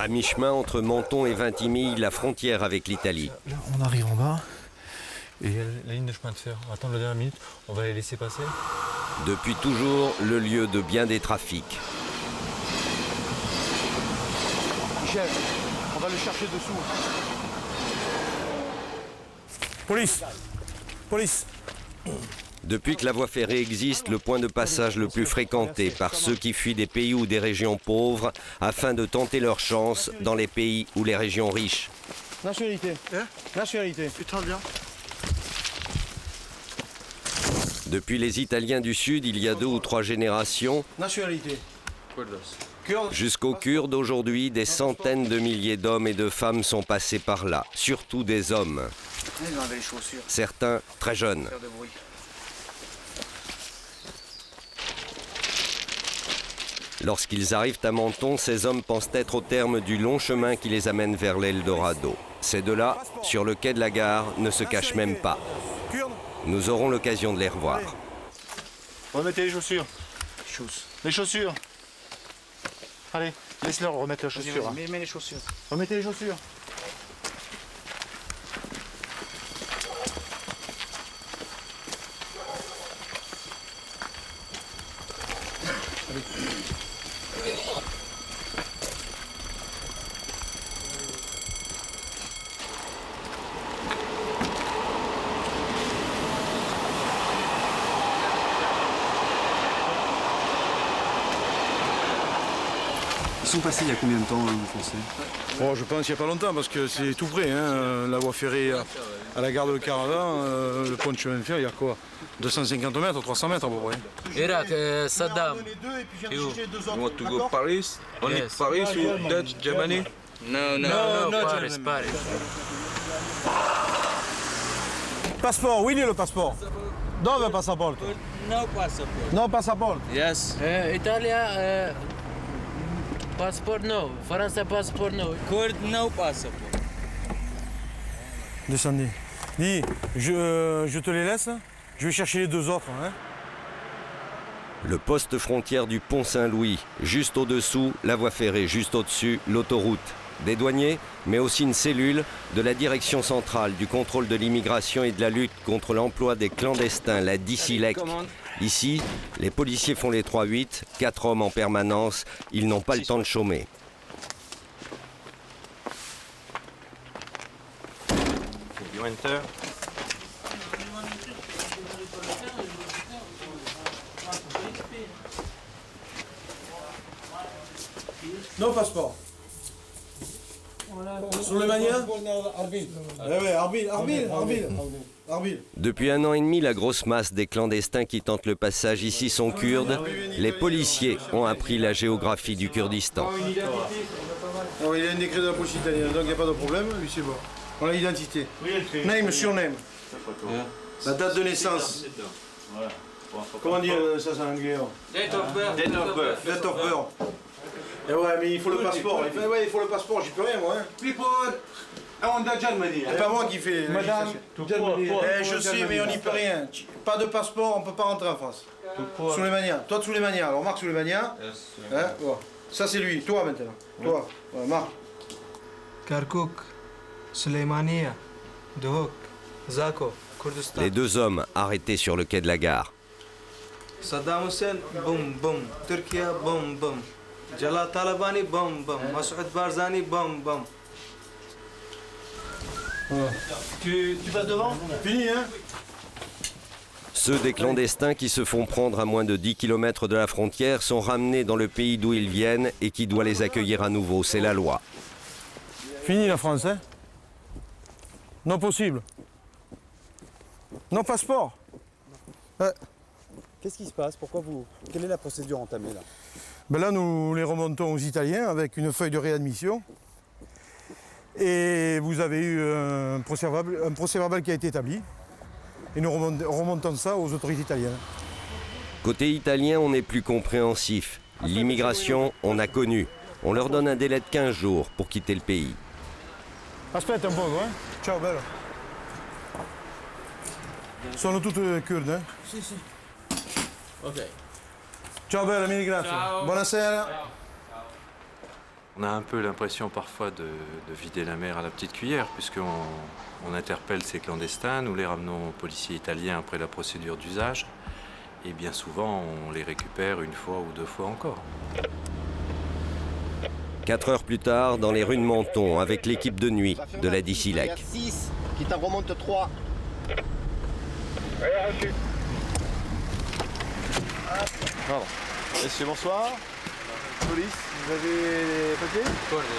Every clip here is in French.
À mi-chemin entre Menton et Vintimille, la frontière avec l'Italie. Là, on arrive en bas. Et il y a la ligne de chemin de fer. On va attendre la dernière minute, on va les laisser passer. Depuis toujours, le lieu de bien des trafics. Michel, on va le chercher dessous. Police! Police! Depuis que la voie ferrée existe, le point de passage le plus fréquenté par ceux qui fuient des pays ou des régions pauvres afin de tenter leur chance dans les pays ou les régions riches. Nationalité. Nationalité. Putain, bien. Depuis les Italiens du Sud, il y a 2 ou 3 générations, Nationalité. jusqu'aux Kurdes aujourd'hui, des centaines de milliers d'hommes et de femmes sont passés par là, surtout des hommes. Ils ont les chaussures. Certains très jeunes. Faire de bruit. Lorsqu'ils arrivent à Menton, ces hommes pensent être au terme du long chemin qui les amène vers l'Eldorado. Ces deux-là, sur le quai de la gare, ne se cachent même pas. Nous aurons l'occasion de les revoir. Remettez les chaussures. Les chaussures. Allez, laisse-leur remettre les chaussures. Hein. Mets les chaussures. Remettez les chaussures. Ils sont passés il y a combien de temps, vous pensez? Oh, je pense qu'il n'y a pas longtemps parce que c'est tout près. Hein. La voie ferrée à la gare de Caravan, le pont de chemin de fer, il y a quoi? 250 mètres, 300 mètres à peu près. Irak, Saddam. You want to go Paris? Only Paris ou Dutch, Germany? No, Paris. Passeport, oui, le passeport. Dove il passaporto? No passport. No passaporto. Yes. Italia, passport no. France, passport no. Kurd, no passport. Descendez. Dis, je te les laisse. Je vais chercher les 2 autres. Hein. Le poste frontière du pont Saint-Louis, juste au-dessous, la voie ferrée, juste au-dessus, l'autoroute. Des douaniers, mais aussi une cellule de la direction centrale du contrôle de l'immigration et de la lutte contre l'emploi des clandestins, la DICILEC. Ici, les policiers font les 3-8, 4 hommes en permanence, ils n'ont pas le temps de chômer. You enter. No passeport. Sur le mania? Arbil. Depuis 1 an et demi, la grosse masse des clandestins qui tentent le passage ici sont kurdes. Les policiers ont appris la géographie du Kurdistan. Alors, il a un décret de la police italienne, donc il n'y a pas de problème, lui c'est bon. On a l'identité. Name, surname. La date de naissance. Comment dire ça en anglais? Date of birth. Date of birth. Date of birth. Et ouais, mais il faut le passeport. Il faut le passeport, j'y peux rien moi. Hein. People, on the Germany. C'est pas moi qui fais. Madame, Je sais, mais on n'y peut rien. Pas de passeport, on peut pas rentrer en France. Souleymania. Toi de Souleymania. Alors Marc Souleymania. Hein, bon. Ça c'est lui. Toi maintenant. Toi. Ouais, Marc. Kirkuk, Suleymania, Duhok, Zako, Kurdistan. Les 2 hommes arrêtés sur le quai de la gare. Saddam Hussein, boum boum. Turquie, boum boum. Jalal Talabani, boum boum. Massoud Barzani, boum boum. Tu passes devant? Fini, hein? Ceux des clandestins qui se font prendre à moins de 10 km de la frontière sont ramenés dans le pays d'où ils viennent et qui doit les accueillir à nouveau. C'est la loi. Fini la France, hein? Non possible. Non passeport. Ouais. Qu'est-ce qui se passe? Quelle est la procédure entamée là? Ben là, nous les remontons aux Italiens avec une feuille de réadmission. Et vous avez eu un procès verbal qui a été établi. Et nous remontons ça aux autorités italiennes. Côté italien, on est plus compréhensif. L'immigration, on a connu. On leur donne un délai de 15 jours pour quitter le pays. Aspetta un poco, hein? Ciao, bello. Sono tutte kurde, hein? Sì. Ok. Ciao bella, mille grazie. Ciao. Buonasera. On a un peu l'impression parfois de vider la mer à la petite cuillère, puisqu'on interpelle ces clandestins, nous les ramenons aux policiers italiens après la procédure d'usage, et bien souvent on les récupère une fois ou deux fois encore. 4 heures plus tard, dans les rues de Menton, avec l'équipe de nuit de la DICILEC. 6, qui t'en remonte 3. Pardon. Messieurs, bonsoir. Police, vous avez les papiers?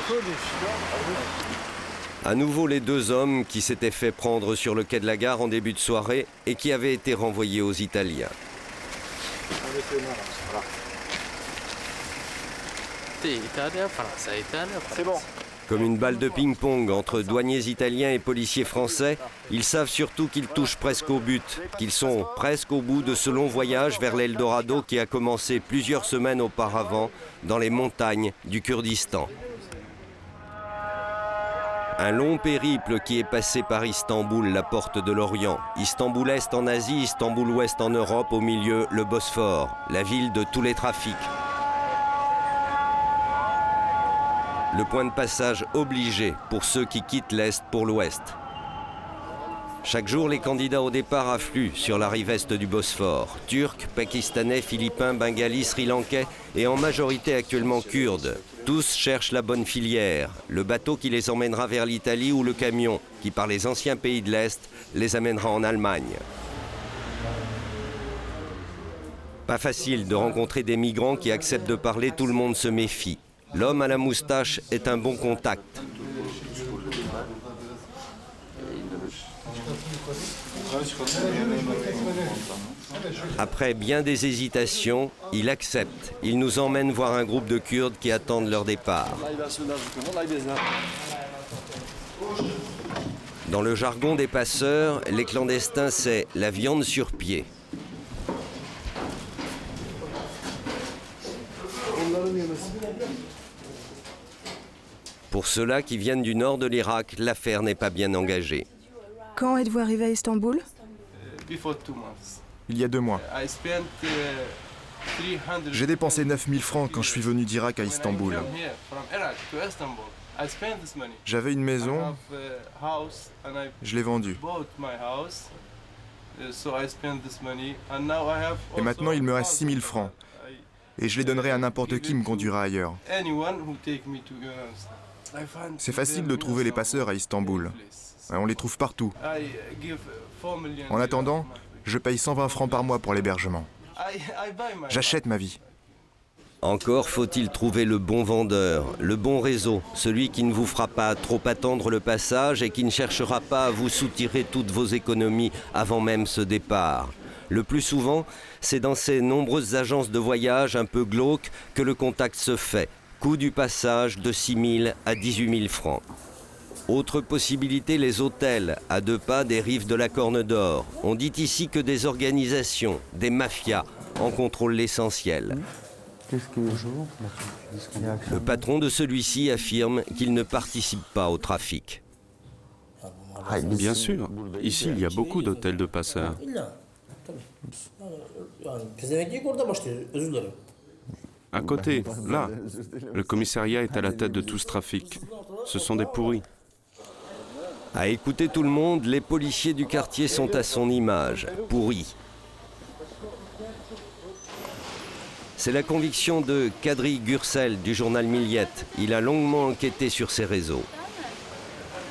Police. À nouveau les 2 hommes qui s'étaient fait prendre sur le quai de la gare en début de soirée et qui avaient été renvoyés aux Italiens. C'est bon. Comme une balle de ping-pong entre douaniers italiens et policiers français, ils savent surtout qu'ils touchent presque au but, qu'ils sont presque au bout de ce long voyage vers l'Eldorado qui a commencé plusieurs semaines auparavant dans les montagnes du Kurdistan. Un long périple qui est passé par Istanbul, la porte de l'Orient, Istanbul Est en Asie, Istanbul Ouest en Europe, au milieu le Bosphore, la ville de tous les trafics. Le point de passage obligé pour ceux qui quittent l'Est pour l'Ouest. Chaque jour, les candidats au départ affluent sur la rive est du Bosphore. Turcs, Pakistanais, Philippins, Bengalis, Sri-Lankais et en majorité actuellement Kurdes. Tous cherchent la bonne filière, le bateau qui les emmènera vers l'Italie ou le camion qui, par les anciens pays de l'Est, les amènera en Allemagne. Pas facile de rencontrer des migrants qui acceptent de parler, tout le monde se méfie. L'homme à la moustache est un bon contact. Après bien des hésitations, il accepte. Il nous emmène voir un groupe de Kurdes qui attendent leur départ. Dans le jargon des passeurs, les clandestins, c'est la viande sur pied. Pour ceux-là qui viennent du nord de l'Irak, l'affaire n'est pas bien engagée. Quand êtes-vous arrivé à Istanbul? Il y a 2 mois. J'ai dépensé 9 000 francs quand je suis venu d'Irak à Istanbul. J'avais une maison, je l'ai vendue. Et maintenant il me reste 6 000 francs. Et je les donnerai à n'importe qui me conduira ailleurs. C'est facile de trouver les passeurs à Istanbul. On les trouve partout. En attendant, je paye 120 francs par mois pour l'hébergement. J'achète ma vie. Encore faut-il trouver le bon vendeur, le bon réseau, celui qui ne vous fera pas trop attendre le passage et qui ne cherchera pas à vous soutirer toutes vos économies avant même ce départ. Le plus souvent, c'est dans ces nombreuses agences de voyage un peu glauques que le contact se fait. Coût du passage de 6 000 à 18 000 francs. Autre possibilité, les hôtels, à 2 pas des rives de la Corne d'Or. On dit ici que des organisations, des mafias, en contrôlent l'essentiel. Le patron de celui-ci affirme qu'il ne participe pas au trafic. Bien sûr, ici il y a beaucoup d'hôtels de passeurs. À côté, là, le commissariat est à la tête de tout ce trafic. Ce sont des pourris. À écouter tout le monde, les policiers du quartier sont à son image, pourris. C'est la conviction de Kadri Gürsel du journal Milliyet. Il a longuement enquêté sur ces réseaux.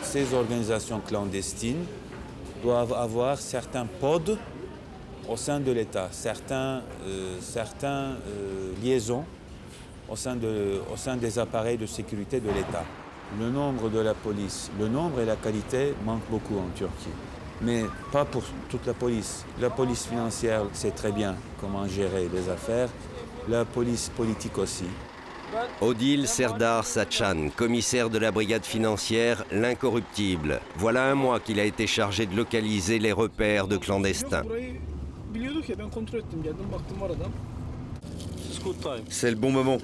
Ces organisations clandestines doivent avoir certains pods au sein de l'État, certaines liaisons au sein des appareils de sécurité de l'État. Le nombre de la police, le nombre et la qualité manquent beaucoup en Turquie. Mais pas pour toute la police. La police financière sait très bien comment gérer les affaires, la police politique aussi. Odile Serdar Saçan, commissaire de la brigade financière, l'incorruptible. Voilà un mois qu'il a été chargé de localiser les repères de clandestins. C'est le bon moment.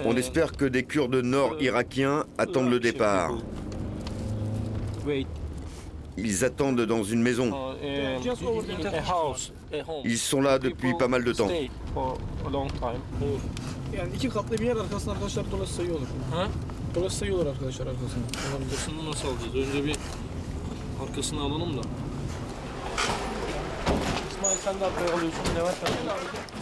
On espère que des Kurdes nord-irakiens attendent le départ. Ils attendent dans une maison. Ils sont là depuis pas mal de temps. Yani 2 katlı bir yer arkasına arkadaşlar dolaşsa iyi olur. Ha? Dolaşsa iyi olur arkadaşlar arkasına. Arkasını nasıl alacağız? Önce bir arkasını alalım da. İsmail sen de arkaya alıyorsun. Levent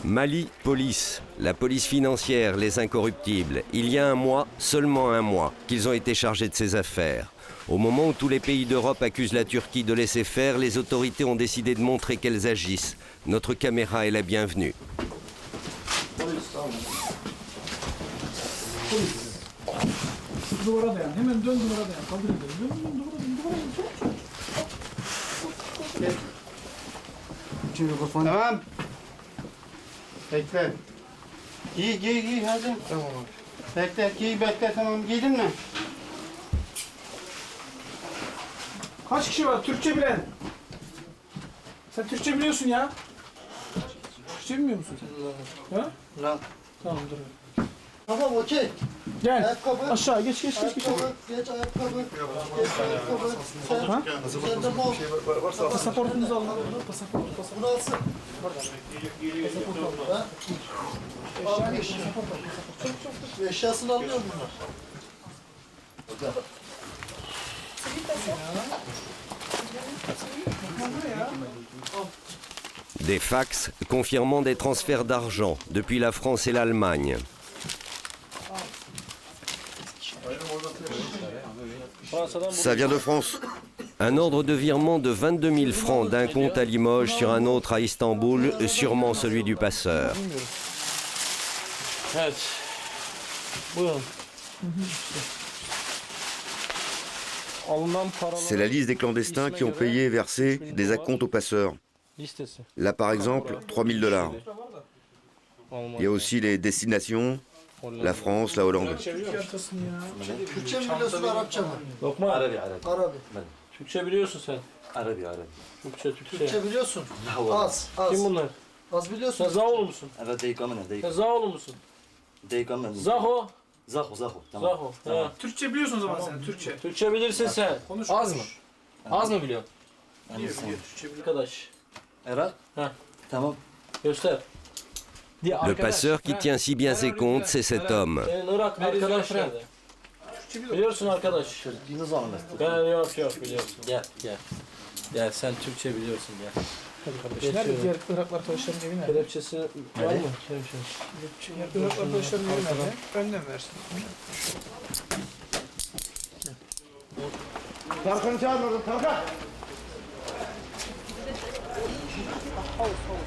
Mali Police, la police financière, les incorruptibles. Il y a un mois, seulement un mois, qu'ils ont été chargés de ces affaires. Au moment où tous les pays d'Europe accusent la Turquie de laisser faire, les autorités ont décidé de montrer qu'elles agissent. Notre caméra est la bienvenue. Duvara dayan. Hemen dön duvara dayan. Kaldır edelim. Dön duvara dayan. Tamam. Bekle. Giy hadi. Tamam. Bekle bekle tamam giydin mi? Kaç kişi var Türkçe bilen? Sen Türkçe biliyorsun ya. Türkçe bilmiyor musun sen? Ha? Lan. Tamam dur. Tamam okey. Gel. Ayakkabı. Aşağı geç. Geç ayakkabı. Geç ayakkabı. Ha? Sen de bol. Pasaportunuzu alın. Pasaport. Bunu alsın. Pasaport al. Eşyasını alıyor bunlar. Des fax confirmant des transferts d'argent depuis la France et l'Allemagne. Ça vient de France. Un ordre de virement de 22 000 francs d'un compte à Limoges sur un autre à Istanbul, sûrement celui du passeur. C'est la liste des clandestins qui ont payé et versé des acomptes aux passeurs. Là, par exemple, 3 000 $. Il y a aussi les destinations, la France, la Hollande. Türkçe mi biliyorsun, Arapça mı? Lokma. Arabi. Türkçe biliyorsun sen. Arabi. Türkçe biliyorsun. Az. Kim bunlar? Az biliyorsun. Sen Zahoğlu musun? Evet, Sen Zahoğlu musun? Zaho. Tamam. Ha. Türkçe biliyorsun o zaman sen. Türkçe bilirsin sen. Az mı? Az mı biliyorsun? Biliyor. Türkçe biliyor. Arkadaş. Irak? Ha. Tamam. Göster. Le passeur qui tient si bien ses comptes, c'est cet homme. Senin Irak arkadaş nerede? Biliyorsun arkadaş. Ben yok biliyorsun. Gel sen Türkçe biliyorsun gel. Nerede diğer Iraklı arkadaşların evi nerede? Kelepçesi var mı? Diğer Iraklı arkadaşların evi nerede? Önden versin. Tarkan'ı çağırın oradan Tarkan.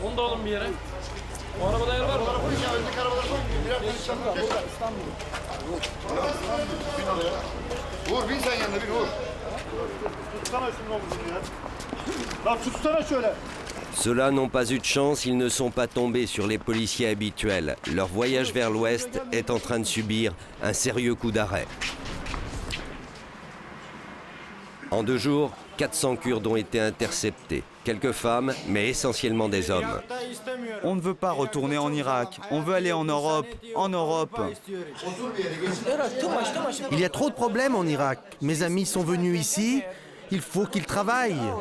Onu da alın bir yere. O arabada yer var mı? Öndeki arabaları koy. Birer tane çabuk. Burada İstanbul. Bin oraya. Vur bin sen yanına bin vur. Tutsana şunu oğlum ya. Lan tutsana şöyle. Ceux-là n'ont pas eu de chance, ils ne sont pas tombés sur les policiers habituels. Leur voyage vers l'ouest est en train de subir un sérieux coup d'arrêt. En 2 jours, 400 Kurdes ont été interceptés. Quelques femmes, mais essentiellement des hommes. On ne veut pas retourner en Irak. On veut aller en Europe. En Europe. Il y a trop de problèmes en Irak. Mes amis sont venus ici. Il faut qu'ils travaillent.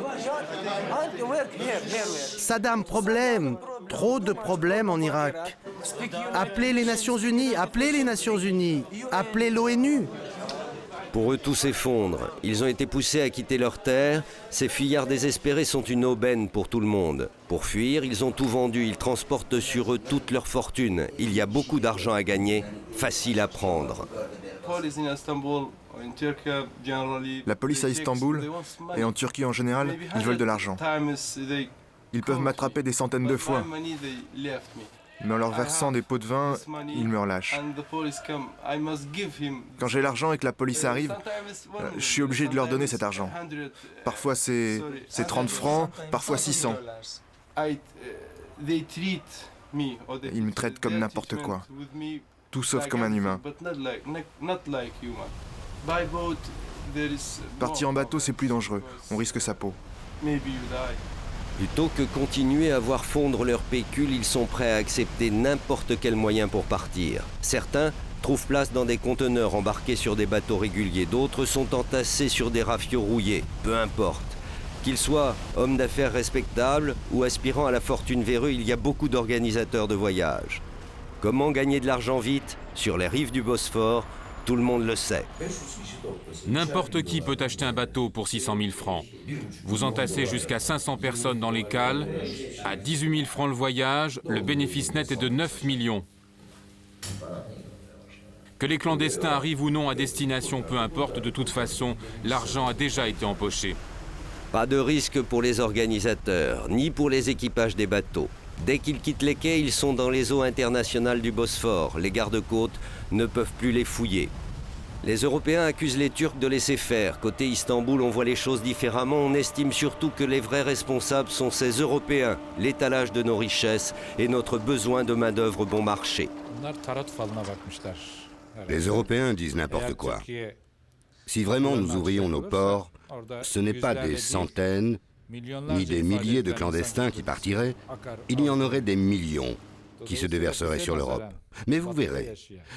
Saddam, problème. Trop de problèmes en Irak. Appelez les Nations Unies. Appelez les Nations Unies. Appelez l'ONU. Pour eux, tout s'effondre. Ils ont été poussés à quitter leur terre. Ces fuyards désespérés sont une aubaine pour tout le monde. Pour fuir, ils ont tout vendu. Ils transportent sur eux toute leur fortune. Il y a beaucoup d'argent à gagner, facile à prendre. La police à Istanbul et en Turquie en général, ils veulent de l'argent. Ils peuvent m'attraper des centaines de fois. Mais en leur versant des pots de vin, ils me relâchent. Quand j'ai l'argent et que la police arrive, je suis obligé de leur donner cet argent. Parfois c'est 30 francs, parfois 600. Ils me traitent comme n'importe quoi. Tout sauf comme un humain. Partir en bateau, c'est plus dangereux. On risque sa peau. Plutôt que continuer à voir fondre leur pécule, ils sont prêts à accepter n'importe quel moyen pour partir. Certains trouvent place dans des conteneurs embarqués sur des bateaux réguliers. D'autres sont entassés sur des rafiots rouillés. Peu importe. Qu'ils soient hommes d'affaires respectables ou aspirant à la fortune vers eux, il y a beaucoup d'organisateurs de voyages. Comment gagner de l'argent vite? Sur les rives du Bosphore, tout le monde le sait. N'importe qui peut acheter un bateau pour 600 000 francs. Vous entassez jusqu'à 500 personnes dans les cales. À 18 000 francs le voyage, le bénéfice net est de 9 millions. Que les clandestins arrivent ou non à destination, peu importe, de toute façon, l'argent a déjà été empoché. Pas de risque pour les organisateurs, ni pour les équipages des bateaux. Dès qu'ils quittent les quais, ils sont dans les eaux internationales du Bosphore. Les gardes-côtes ne peuvent plus les fouiller. Les Européens accusent les Turcs de laisser faire. Côté Istanbul, on voit les choses différemment. On estime surtout que les vrais responsables sont ces Européens, l'étalage de nos richesses et notre besoin de main-d'œuvre bon marché. Les Européens disent n'importe quoi. Si vraiment nous ouvrions nos ports, ce n'est pas des centaines ni des milliers de clandestins qui partiraient, il y en aurait des millions qui se déverseraient sur l'Europe. Mais vous verrez,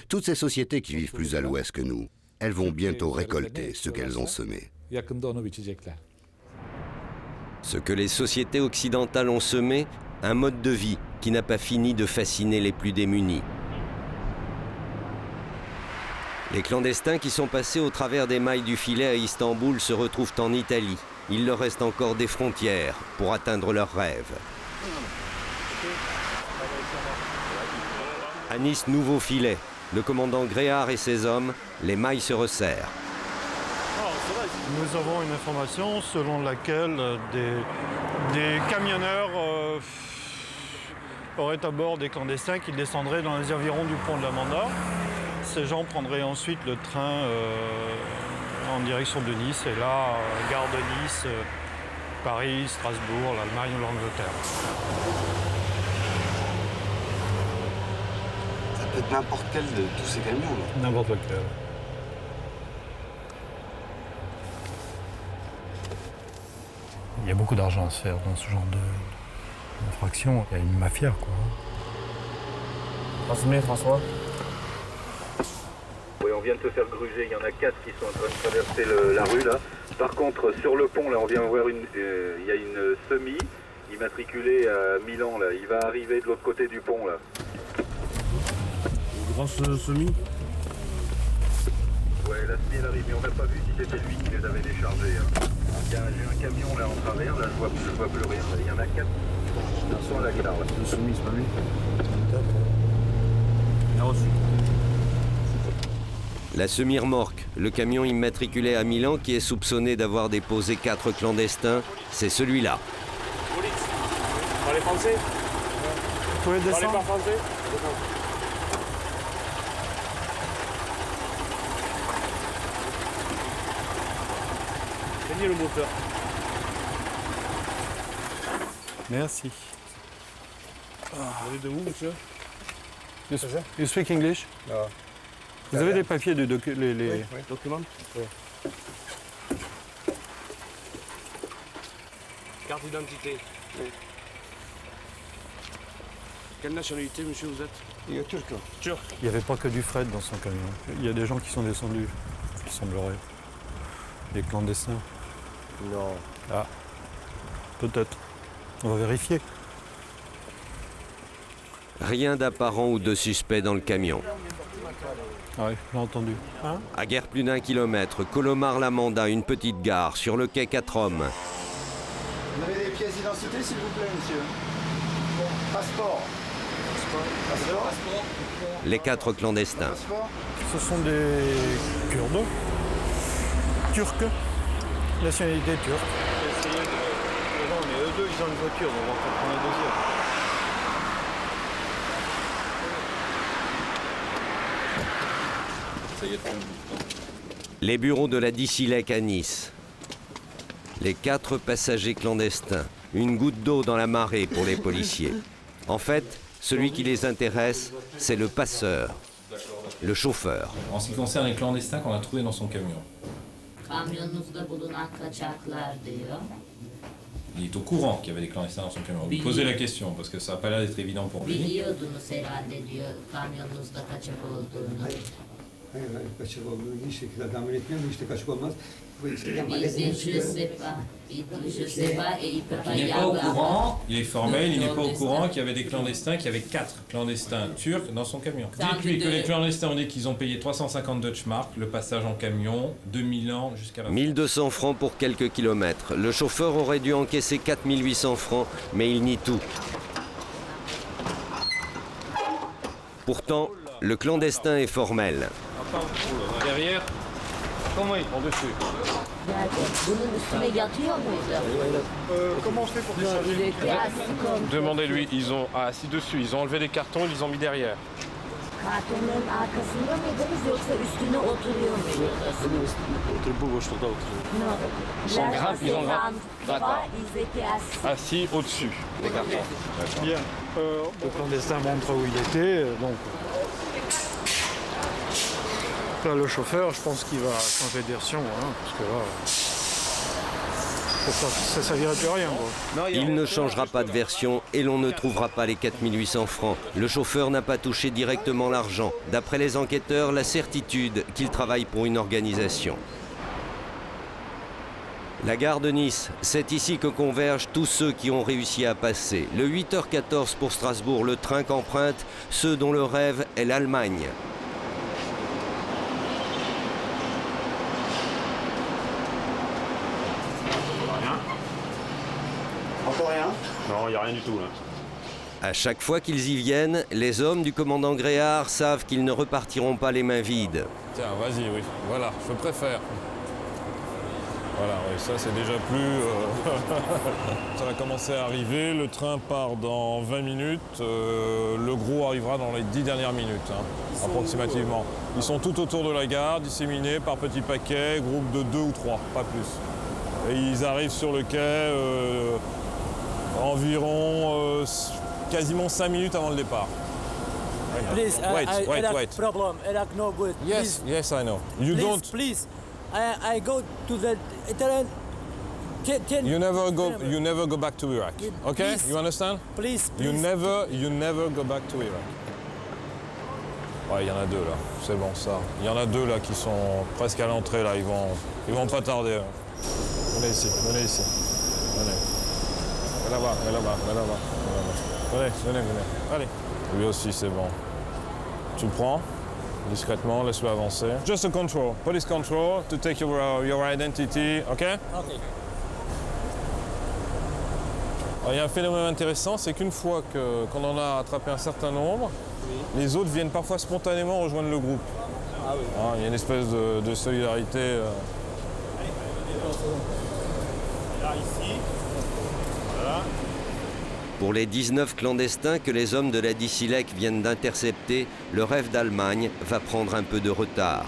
toutes ces sociétés qui vivent plus à l'ouest que nous, elles vont bientôt récolter ce qu'elles ont semé. Ce que les sociétés occidentales ont semé, un mode de vie qui n'a pas fini de fasciner les plus démunis. Les clandestins qui sont passés au travers des mailles du filet à Istanbul se retrouvent en Italie. Il leur reste encore des frontières pour atteindre leurs rêves. À Nice, nouveau filet. Le commandant Gréard et ses hommes, les mailles se resserrent. Nous avons une information selon laquelle des camionneurs auraient à bord des clandestins qui descendraient dans les environs du pont de la Manda. Ces gens prendraient ensuite le train en direction de Nice, et là, gare de Nice, Paris, Strasbourg, l'Allemagne ou l'Angleterre. Ça peut être n'importe quel de tous ces camions, là. N'importe lequel. Il y a beaucoup d'argent à se faire dans ce genre d'infraction. Il y a une mafia, quoi. François. Oui, on vient de se faire gruger, il y en a 4 qui sont en train de traverser la rue là. Par contre, sur le pont là, on vient voir il y a une semi immatriculée à Milan là. Il va arriver de l'autre côté du pont là. Une grosse semi. Ouais, la semi elle arrive, mais on n'a pas vu si c'était lui qui les avait déchargés. Hein. J'ai un camion là en travers, là je vois plus rien. Là. Il y en a 4 qui sont à la gare là. Le semi, c'est pas lui. Il a reçu. La semi-remorque, le camion immatriculé à Milan qui est soupçonné d'avoir déposé 4 clandestins, c'est celui-là. Parlez français? Vous pouvez descendre? Parlez pas français? Gagnez le moteur. Merci. Vous allez de où, monsieur? You speak English? Non. Vous avez des papiers de les... Oui. Documents? Oui. Carte d'identité. Oui. Quelle nationalité, monsieur, vous êtes? Il est turc. Turc. Il n'y avait pas que du fret dans son camion. Il y a des gens qui sont descendus, il semblerait. Des clandestins. Non. Ah, peut-être. On va vérifier. Rien d'apparent ou de suspect dans le camion. Ah oui, j'ai entendu. Hein? À guère plus d'1 kilomètre, Colomar-la-Manda, une petite gare, sur le quai 4 hommes. Vous avez des pièces d'identité, s'il vous plaît, monsieur? Passeport. Passeport. Les 4 clandestins. Ce sont des Kurdes. Turcs. Nationalité turque. Non, mais eux deux, ils ont une voiture, donc on va en prendre un deuxième. Les bureaux de la Dicilec à Nice. Les 4 passagers clandestins. Une goutte d'eau dans la marée pour les policiers. En fait, celui qui les intéresse, c'est le passeur, le chauffeur. En ce qui concerne les clandestins qu'on a trouvés dans son camion, il est au courant qu'il y avait des clandestins dans son camion. Vous posez la question, parce que ça n'a pas l'air d'être évident pour lui. Il n'est pas au courant, il est formel, il n'est pas au courant qu'il y avait des clandestins, qu'il y avait 4 clandestins turcs dans son camion. Dites-lui que les clandestins ont dit qu'ils ont payé 350 Deutschmark, le passage en camion, de Milan jusqu'à la... 1200 francs pour quelques kilomètres. Le chauffeur aurait dû encaisser 4800 francs, mais il nie tout. Pourtant, le clandestin est formel. Derrière, comment il prend dessus? Comment on fait pour décharger? Demandez-lui, ils ont assis dessus, ils ont enlevé des cartons, ils les ont mis derrière. Kartonların arkasında mıydınız yoksa üstüne oturuyor muydunuz? Bu boşlukta oturuyor. Ils sont assis au-dessus des cartons. Bien. Le clandestin montre où il était, donc... Là, le chauffeur, je pense qu'il va changer de version, hein, parce que là... Ça ne servirait plus à rien, quoi. Il ne changera pas de version et l'on ne trouvera pas les 4800 francs. Le chauffeur n'a pas touché directement l'argent. D'après les enquêteurs, la certitude qu'il travaille pour une organisation. La gare de Nice, c'est ici que convergent tous ceux qui ont réussi à passer. Le 8h14 pour Strasbourg, le train qu'empruntent ceux dont le rêve est l'Allemagne. Encore rien? Non, il n'y a rien du tout là. À chaque fois qu'ils y viennent, les hommes du commandant Gréard savent qu'ils ne repartiront pas les mains vides. Tiens, vas-y, oui. Voilà, je préfère. Voilà, oui, ça c'est déjà plus... Ça va commencer à arriver, le train part dans 20 minutes, le gros arrivera dans les 10 dernières minutes, hein, approximativement. Ils sont tout autour de la gare, disséminés par petits paquets, groupes de 2 ou 3, pas plus. Et ils arrivent sur le quai environ quasiment 5 minutes avant le départ. Please, wait. Problem, no good. Yes, please. Yes, I know. You please, don't... Please, I go to the Italian... You never go back to Iraq, okay? Please, you understand? Please. You never go back to Iraq. Ouais, il y en a 2 là, c'est bon ça. Il y en a 2 là qui sont presque à l'entrée là, ils vont pas tarder. Venez ici. Venez. Venez. Allez. Lui aussi c'est bon. Tu le prends discrètement, laisse-le avancer. Just a control, police control, to take your identity, okay? Okay. Alors, il y a un phénomène intéressant, c'est qu'une fois qu'on en a attrapé un certain nombre, les autres viennent parfois spontanément rejoindre le groupe. Ah oui. Il y a une espèce de solidarité. Là, ici. Voilà. Pour les 19 clandestins que les hommes de la Dissilec viennent d'intercepter, le rêve d'Allemagne va prendre un peu de retard.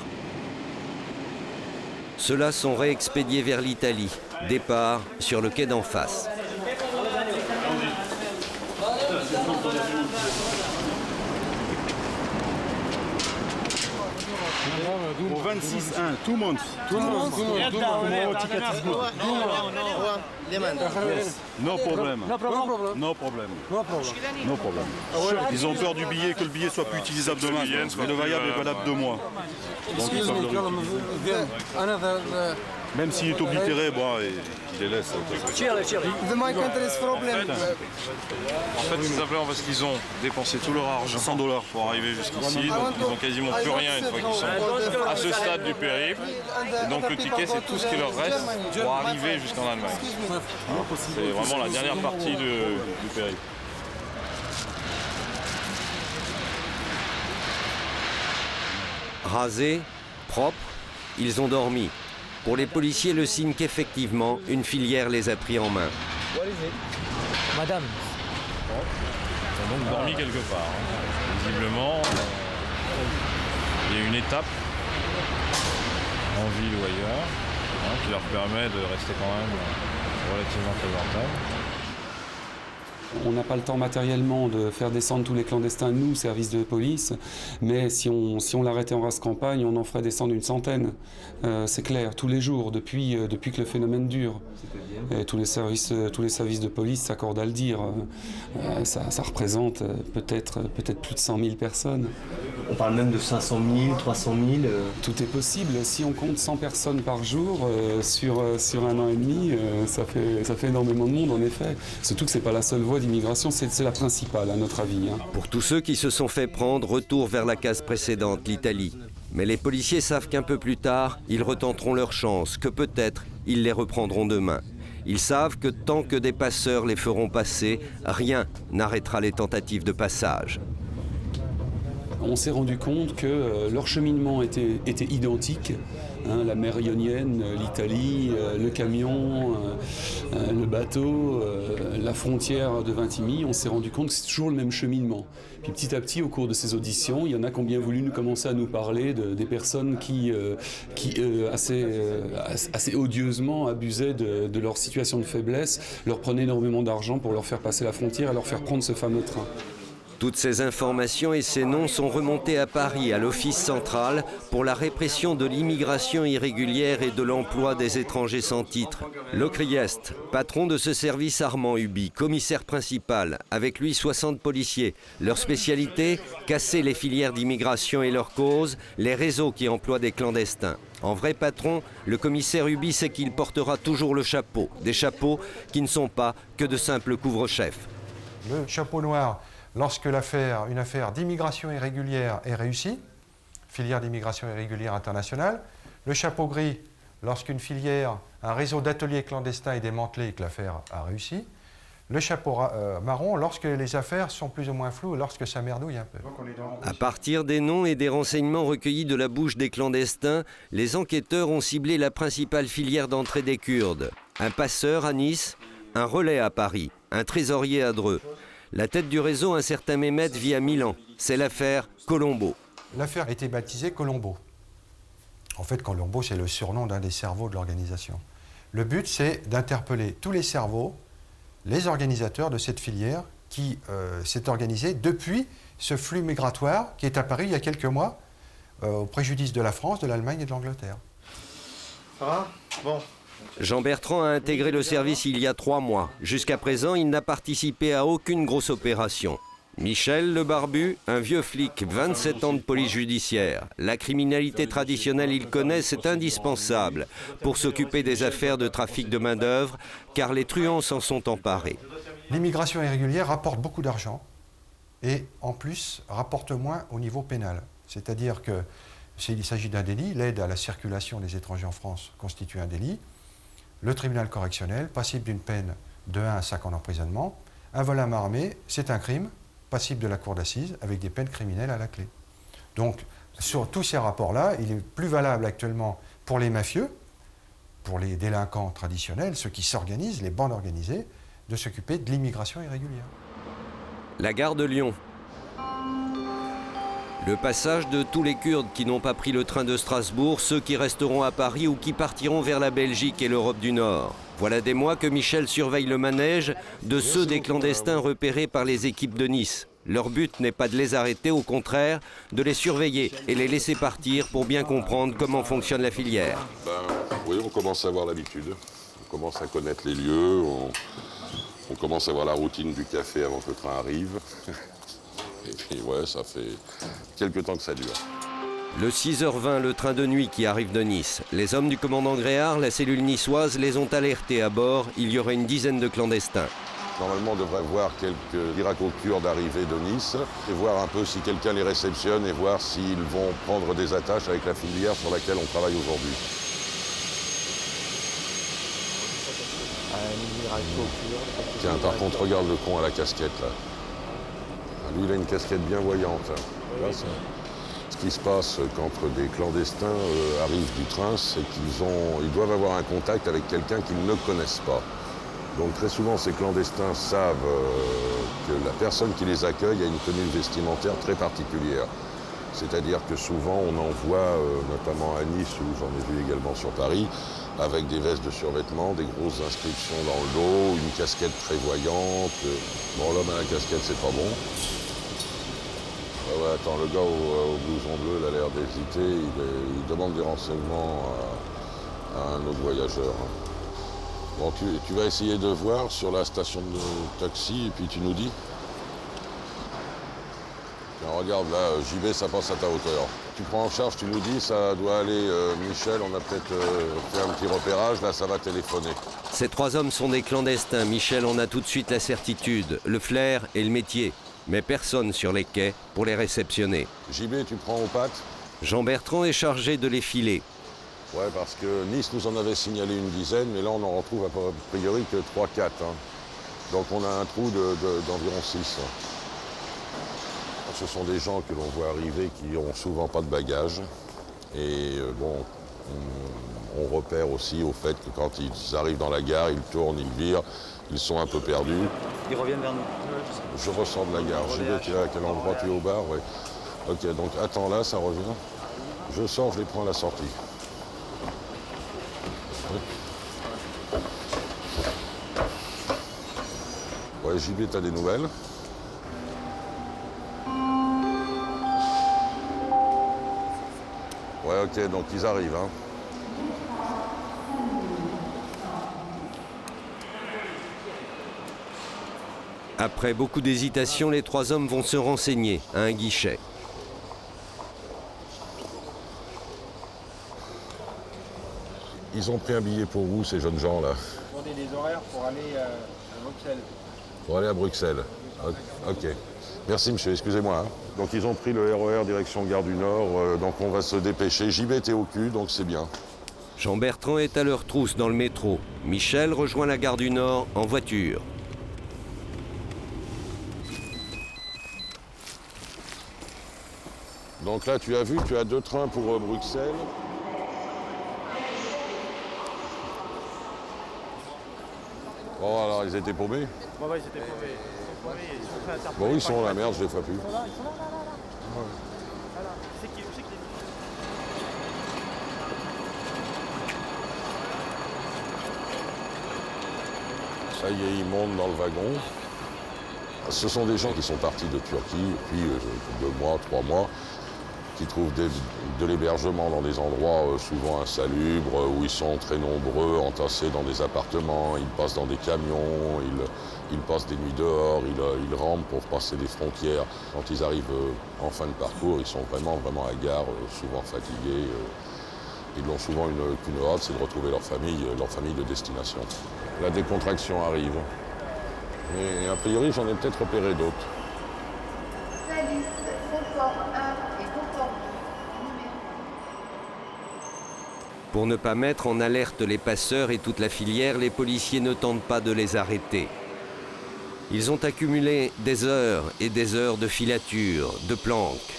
Ceux-là sont réexpédiés vers l'Italie. Départ sur le quai d'en face. Au 26-1, tout le monde. No problem. Ils ont peur du billet, que le billet soit plus utilisable demain. Mais le variable est valable 2 mois. Donc ils peuvent le... Même s'il est oblitéré, bon, il les laisse. En fait, c'est simplement parce qu'ils ont dépensé tout leur argent, $100 pour arriver jusqu'ici, donc ils n'ont quasiment plus rien une fois qu'ils sont à ce stade du périple. Et donc le ticket, c'est tout ce qui leur reste pour arriver jusqu'en Allemagne. C'est vraiment la dernière partie du périple. Rasés, propres, ils ont dormi. Pour les policiers, le signe qu'effectivement, une filière les a pris en main. Madame. Ils ont donc dormi quelque part. Visiblement, il y a une étape en ville ou ailleurs qui leur permet de rester quand même relativement présentable. On n'a pas le temps matériellement de faire descendre tous les clandestins, nous, service de police, mais si on l'arrêtait en race campagne, on en ferait descendre une centaine. C'est clair, tous les jours, depuis que le phénomène dure. Et tous les services de police s'accordent à le dire. Ça représente peut-être plus de 100 000 personnes. On parle même de 500 000, 300 000 Tout est possible. Si on compte 100 personnes par jour, sur un an et demi, ça fait énormément de monde, en effet. Surtout que ce n'est pas la seule voie d'immigration, c'est la principale, à notre avis. Pour tous ceux qui se sont fait prendre, retour vers la case précédente, l'Italie. Mais les policiers savent qu'un peu plus tard, ils retenteront leur chance, que peut-être ils les reprendront demain. Ils savent que tant que des passeurs les feront passer, rien n'arrêtera les tentatives de passage. On s'est rendu compte que leur cheminement était identique. La mer Ionienne, l'Italie, le camion, le bateau, la frontière de Vintimille, on s'est rendu compte que c'est toujours le même cheminement. Puis petit à petit, au cours de ces auditions, il y en a qui ont bien voulu commencer à nous parler des personnes qui assez odieusement abusaient de leur situation de faiblesse, leur prenaient énormément d'argent pour leur faire passer la frontière et leur faire prendre ce fameux train. Toutes ces informations et ces noms sont remontés à Paris, à l'Office central, pour la répression de l'immigration irrégulière et de l'emploi des étrangers sans titre. Locriest, patron de ce service, Armand Huby, commissaire principal, avec lui 60 policiers. Leur spécialité, casser les filières d'immigration et leurs causes, les réseaux qui emploient des clandestins. En vrai patron, le commissaire Huby sait qu'il portera toujours le chapeau. Des chapeaux qui ne sont pas que de simples couvre-chefs. Le chapeau noir, lorsque une affaire d'immigration irrégulière est réussie, filière d'immigration irrégulière internationale. Le chapeau gris, lorsqu'une filière, un réseau d'ateliers clandestins est démantelé et que l'affaire a réussi. Le chapeau marron, lorsque les affaires sont plus ou moins floues, lorsque ça merdouille un peu. À partir des noms et des renseignements recueillis de la bouche des clandestins, les enquêteurs ont ciblé la principale filière d'entrée des Kurdes. Un passeur à Nice, un relais à Paris, un trésorier à Dreux. La tête du réseau, un certain Mehmet, vit à Milan. C'est l'affaire Colombo. L'affaire a été baptisée Colombo. En fait, Colombo, c'est le surnom d'un des cerveaux de l'organisation. Le but, c'est d'interpeller tous les cerveaux, les organisateurs de cette filière qui s'est organisée depuis ce flux migratoire qui est apparu il y a quelques mois au préjudice de la France, de l'Allemagne et de l'Angleterre. Ça va ? Bon. Jean Bertrand a intégré le service il y a 3 mois. Jusqu'à présent, il n'a participé à aucune grosse opération. Michel le Barbu, un vieux flic, 27 ans de police judiciaire. La criminalité traditionnelle, il connaît, c'est indispensable pour s'occuper des affaires de trafic de main-d'œuvre, car les truands s'en sont emparés. L'immigration irrégulière rapporte beaucoup d'argent et, en plus, rapporte moins au niveau pénal. C'est-à-dire que s'il s'agit d'un délit, l'aide à la circulation des étrangers en France constitue un délit. Le tribunal correctionnel, passible d'une peine de 1 à 5 ans d'emprisonnement. Un vol à main armée, c'est un crime, passible de la cour d'assises, avec des peines criminelles à la clé. Donc, sur tous ces rapports-là, il est plus valable actuellement pour les mafieux, pour les délinquants traditionnels, ceux qui s'organisent, les bandes organisées, de s'occuper de l'immigration irrégulière. La gare de Lyon. Le passage de tous les Kurdes qui n'ont pas pris le train de Strasbourg, ceux qui resteront à Paris ou qui partiront vers la Belgique et l'Europe du Nord. Voilà des mois que Michel surveille le manège de ceux des clandestins repérés par les équipes de Nice. Leur but n'est pas de les arrêter, au contraire, de les surveiller et les laisser partir pour bien comprendre comment fonctionne la filière. Oui, on commence à avoir l'habitude. On commence à connaître les lieux, on commence à voir la routine du café avant que le train arrive. Et puis ouais, ça fait quelques temps que ça dure. Le 6h20, le train de nuit qui arrive de Nice. Les hommes du commandant Gréard, la cellule niçoise, les ont alertés à bord. Il y aurait une dizaine de clandestins. Normalement, on devrait voir quelques Irako-Kurdes arriver de Nice et voir un peu si quelqu'un les réceptionne et voir s'ils vont prendre des attaches avec la filière sur laquelle on travaille aujourd'hui. Tiens, par contre, regarde le con à la casquette, là. Lui, il a une casquette bien voyante. Là, ce qui se passe quand des clandestins arrivent du train, c'est qu'ils doivent avoir un contact avec quelqu'un qu'ils ne connaissent pas. Donc très souvent, ces clandestins savent que la personne qui les accueille a une tenue vestimentaire très particulière. C'est-à-dire que souvent, on en voit, notamment à Nice, où j'en ai vu également sur Paris, avec des vestes de survêtement, des grosses inscriptions dans le dos, une casquette prévoyante. Bon, l'homme à la casquette, c'est pas bon. Ouais, attends, le gars au blouson bleu, il a l'air d'hésiter, il demande des renseignements à un autre voyageur. Bon, tu vas essayer de voir sur la station de taxi et puis tu nous dis. Tiens, regarde là, JB, ça passe à ta hauteur. Tu prends en charge, tu nous dis, ça doit aller, Michel, on a peut-être fait un petit repérage, là ça va téléphoner. Ces trois hommes sont des clandestins. Michel en a tout de suite la certitude, le flair et le métier. Mais personne sur les quais pour les réceptionner. JB, tu prends aux pattes? Jean-Bertrand est chargé de les filer. Ouais, parce que Nice nous en avait signalé une dizaine, mais là on en retrouve a priori que 3-4. Hein. Donc on a un trou d'environ 6. Ce sont des gens que l'on voit arriver qui n'ont souvent pas de bagages. Et bon, on repère aussi au fait que quand ils arrivent dans la gare, ils tournent, ils virent, ils sont un peu perdus. Ils reviennent vers nous. Je ressors de la gare. JB, tu es à quel endroit? Tu es au bar? Ouais. Ok, donc attends là, ça revient. Je sors, je les prends à la sortie. Ouais, JB, t'as des nouvelles? Ouais, ok, donc ils arrivent, hein. Après beaucoup d'hésitation, les trois hommes vont se renseigner à un guichet. Ils ont pris un billet pour vous, ces jeunes gens-là. On a des horaires pour aller à Bruxelles. Pour aller à Bruxelles. Ok. Merci, monsieur, excusez-moi. Hein. Donc ils ont pris le RER direction Gare du Nord, donc on va se dépêcher. JB était au cul, donc c'est bien. Jean-Bertrand est à leur trousse dans le métro. Michel rejoint la Gare du Nord en voiture. Donc là, tu as vu, tu as 2 trains pour Bruxelles. Bon, alors, ils étaient paumés? Bon, ouais, ils étaient paumés. Bon, ils sont là, merde, je les vois plus. Ils sont là, là. Voilà. C'est qui Ça y est, ils montent dans le wagon. Ce sont des gens qui sont partis de Turquie depuis 2 mois, 3 mois, qui trouvent de l'hébergement dans des endroits souvent insalubres, où ils sont très nombreux, entassés dans des appartements, ils passent dans des camions, ils passent des nuits dehors, ils rampent pour passer des frontières. Quand ils arrivent en fin de parcours, ils sont vraiment à gare, souvent fatigués. Ils n'ont souvent qu'une hâte, c'est de retrouver leur famille de destination. La décontraction arrive. Mais a priori, j'en ai peut-être repéré d'autres. Pour ne pas mettre en alerte les passeurs et toute la filière, les policiers ne tentent pas de les arrêter. Ils ont accumulé des heures et des heures de filature, de planques.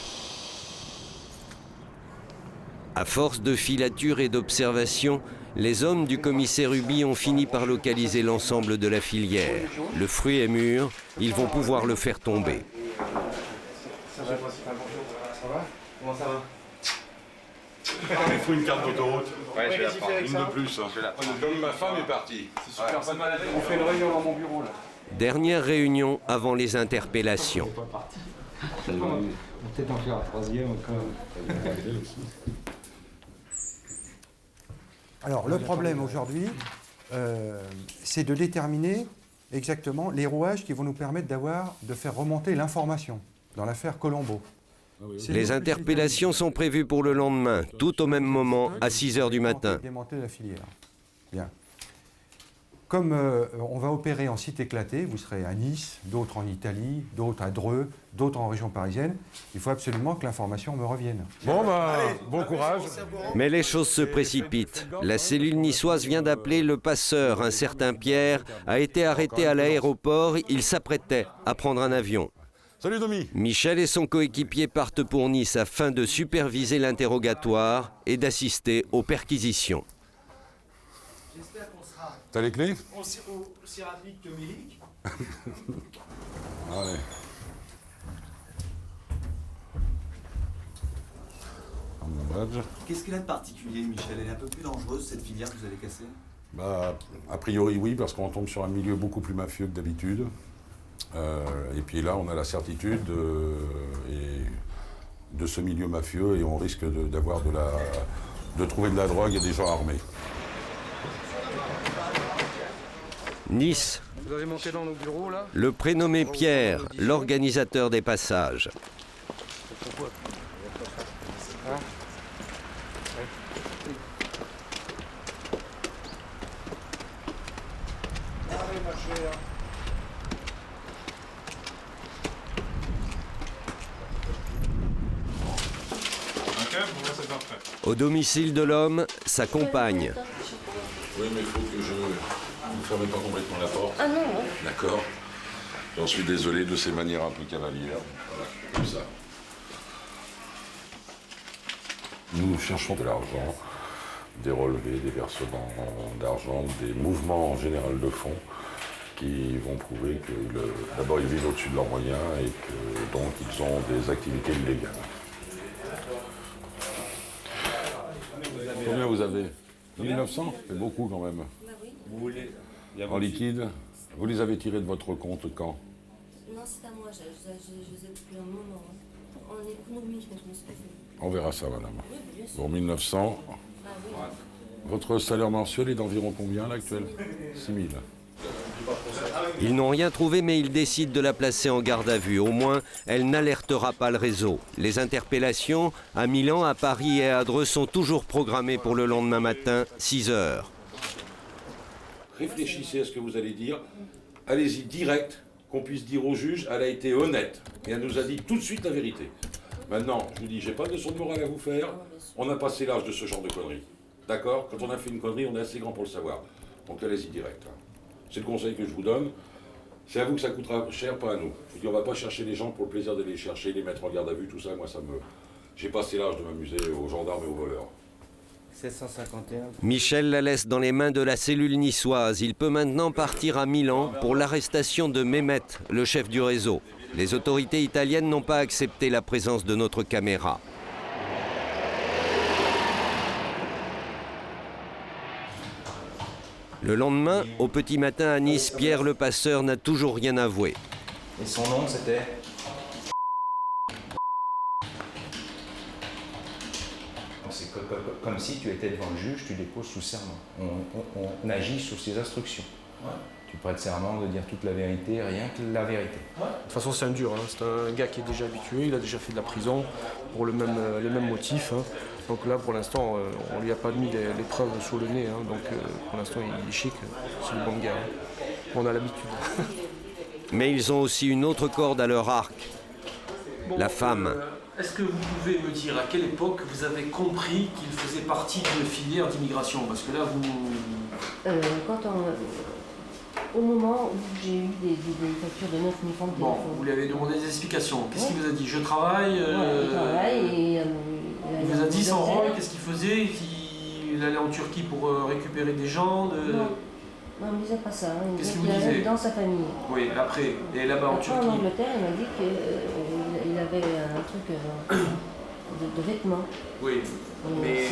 À force de filature et d'observation, les hommes du commissaire Ubi ont fini par localiser l'ensemble de la filière. Le fruit est mûr, ils vont pouvoir le faire tomber. Ça va? Comment ça va? Il faut une carte d'autoroute. Ouais, je vais la prendre. Une de plus. Comme ma femme est partie. C'est super, pas mal. On fait une réunion dans mon bureau là. Dernière réunion avant les interpellations. On va peut-être en faire un troisième encore. Alors, le problème aujourd'hui, c'est de déterminer exactement les rouages qui vont nous permettre de faire remonter l'information dans l'affaire Colombo. Les interpellations sont prévues pour le lendemain, tout au même moment, à 6 h du matin. Démanteler la filière. Bien. Comme on va opérer en site éclaté, vous serez à Nice, d'autres en Italie, d'autres à Dreux, d'autres en région parisienne, il faut absolument que l'information me revienne. Bon, bon courage. Mais les choses se précipitent. La cellule niçoise vient d'appeler le passeur, un certain Pierre, a été arrêté à l'aéroport. Il s'apprêtait à prendre un avion. Salut Domi. Michel et son coéquipier partent pour Nice afin de superviser l'interrogatoire et d'assister aux perquisitions. T'as les clés? Aussi rapide que Milik. Allez. passage. Qu'est-ce qu'elle a de particulier, Michel? Elle est un peu plus dangereuse, cette filière que vous allez casser? A priori oui, parce qu'on tombe sur un milieu beaucoup plus mafieux que d'habitude. Et puis là, on a la certitude de ce milieu mafieux et on risque de trouver de la drogue et des gens armés. Nice. Vous avez monté dans nos bureaux là? Le prénommé Pierre, l'organisateur des passages. Au domicile de l'homme, sa compagne. Oui, mais il faut que vous ne fermez pas complètement la porte. Ah non, non. D'accord. J'en suis désolé de ces manières un peu cavalières. Voilà, comme ça. Nous cherchons de l'argent, des relevés, des versements d'argent, des mouvements en général de fonds qui vont prouver que d'abord ils vivent au-dessus de leurs moyens et que donc ils ont des activités illégales. Combien vous avez? 1900? C'est beaucoup quand même. Vous voulez en liquide? Vous les avez tirés de votre compte quand? Non, c'est à moi, je les ai depuis un moment. En économie, je me suis fait. On verra ça, madame. Oui, bien sûr. Bon, 1900. Ah, oui. Votre salaire mensuel est d'environ combien, l'actuel? 6 000. Ils n'ont rien trouvé, mais ils décident de la placer en garde à vue. Au moins, elle n'alertera pas le réseau. Les interpellations à Milan, à Paris et à Dreux sont toujours programmées pour le lendemain matin, 6 h. Réfléchissez à ce que vous allez dire. Allez-y direct, qu'on puisse dire au juge, elle a été honnête. Et elle nous a dit tout de suite la vérité. Maintenant, je vous dis, j'ai pas de leçon de morale à vous faire. On a passé l'âge de ce genre de conneries. D'accord? Quand on a fait une connerie, on est assez grand pour le savoir. Donc allez-y direct. C'est le conseil que je vous donne. C'est à vous que ça coûtera cher, pas à nous. Je vous dis, on va pas chercher les gens pour le plaisir d'aller les chercher, les mettre en garde à vue, tout ça. Moi, j'ai passé l'âge de m'amuser aux gendarmes et aux voleurs. 751. Michel la laisse dans les mains de la cellule niçoise. Il peut maintenant partir à Milan pour l'arrestation de Mehmet, le chef du réseau. Les autorités italiennes n'ont pas accepté la présence de notre caméra. Le lendemain, au petit matin à Nice, Pierre le passeur n'a toujours rien avoué. Et son nom, c'était? C'est comme si tu étais devant le juge, tu déposes sous serment. On agit sous ses instructions. Ouais. Tu prêtes serment de dire toute la vérité, rien que la vérité. Ouais. De toute façon, c'est un dur. Hein. C'est un gars qui est déjà habitué, il a déjà fait de la prison pour les mêmes motifs. Hein. Donc là, pour l'instant, on lui a pas mis les preuves sous le nez. Hein. Donc pour l'instant, il est chic. C'est le bon gars. Hein. On a l'habitude. Mais ils ont aussi une autre corde à leur arc. Bon, la femme. Est-ce que vous pouvez me dire à quelle époque vous avez compris qu'il faisait partie d'une filière d'immigration? Parce que là, vous... Au moment où j'ai eu des factures de 9 000 francs de téléphone. Bon, vous lui avez demandé des explications. Qu'est-ce qu'il vous a dit? Je travaille. Il travaille et... il vous a dit son rôle, qu'est-ce qu'il faisait? Il allait en Turquie pour récupérer des gens Non, il ne disait pas ça. Il Qu'est-ce disait qu'il vous disait? Dans sa famille. Oui, après. Et là-bas en Turquie? En Angleterre, il m'a dit qu'il avait un truc de vêtements. Oui, mais...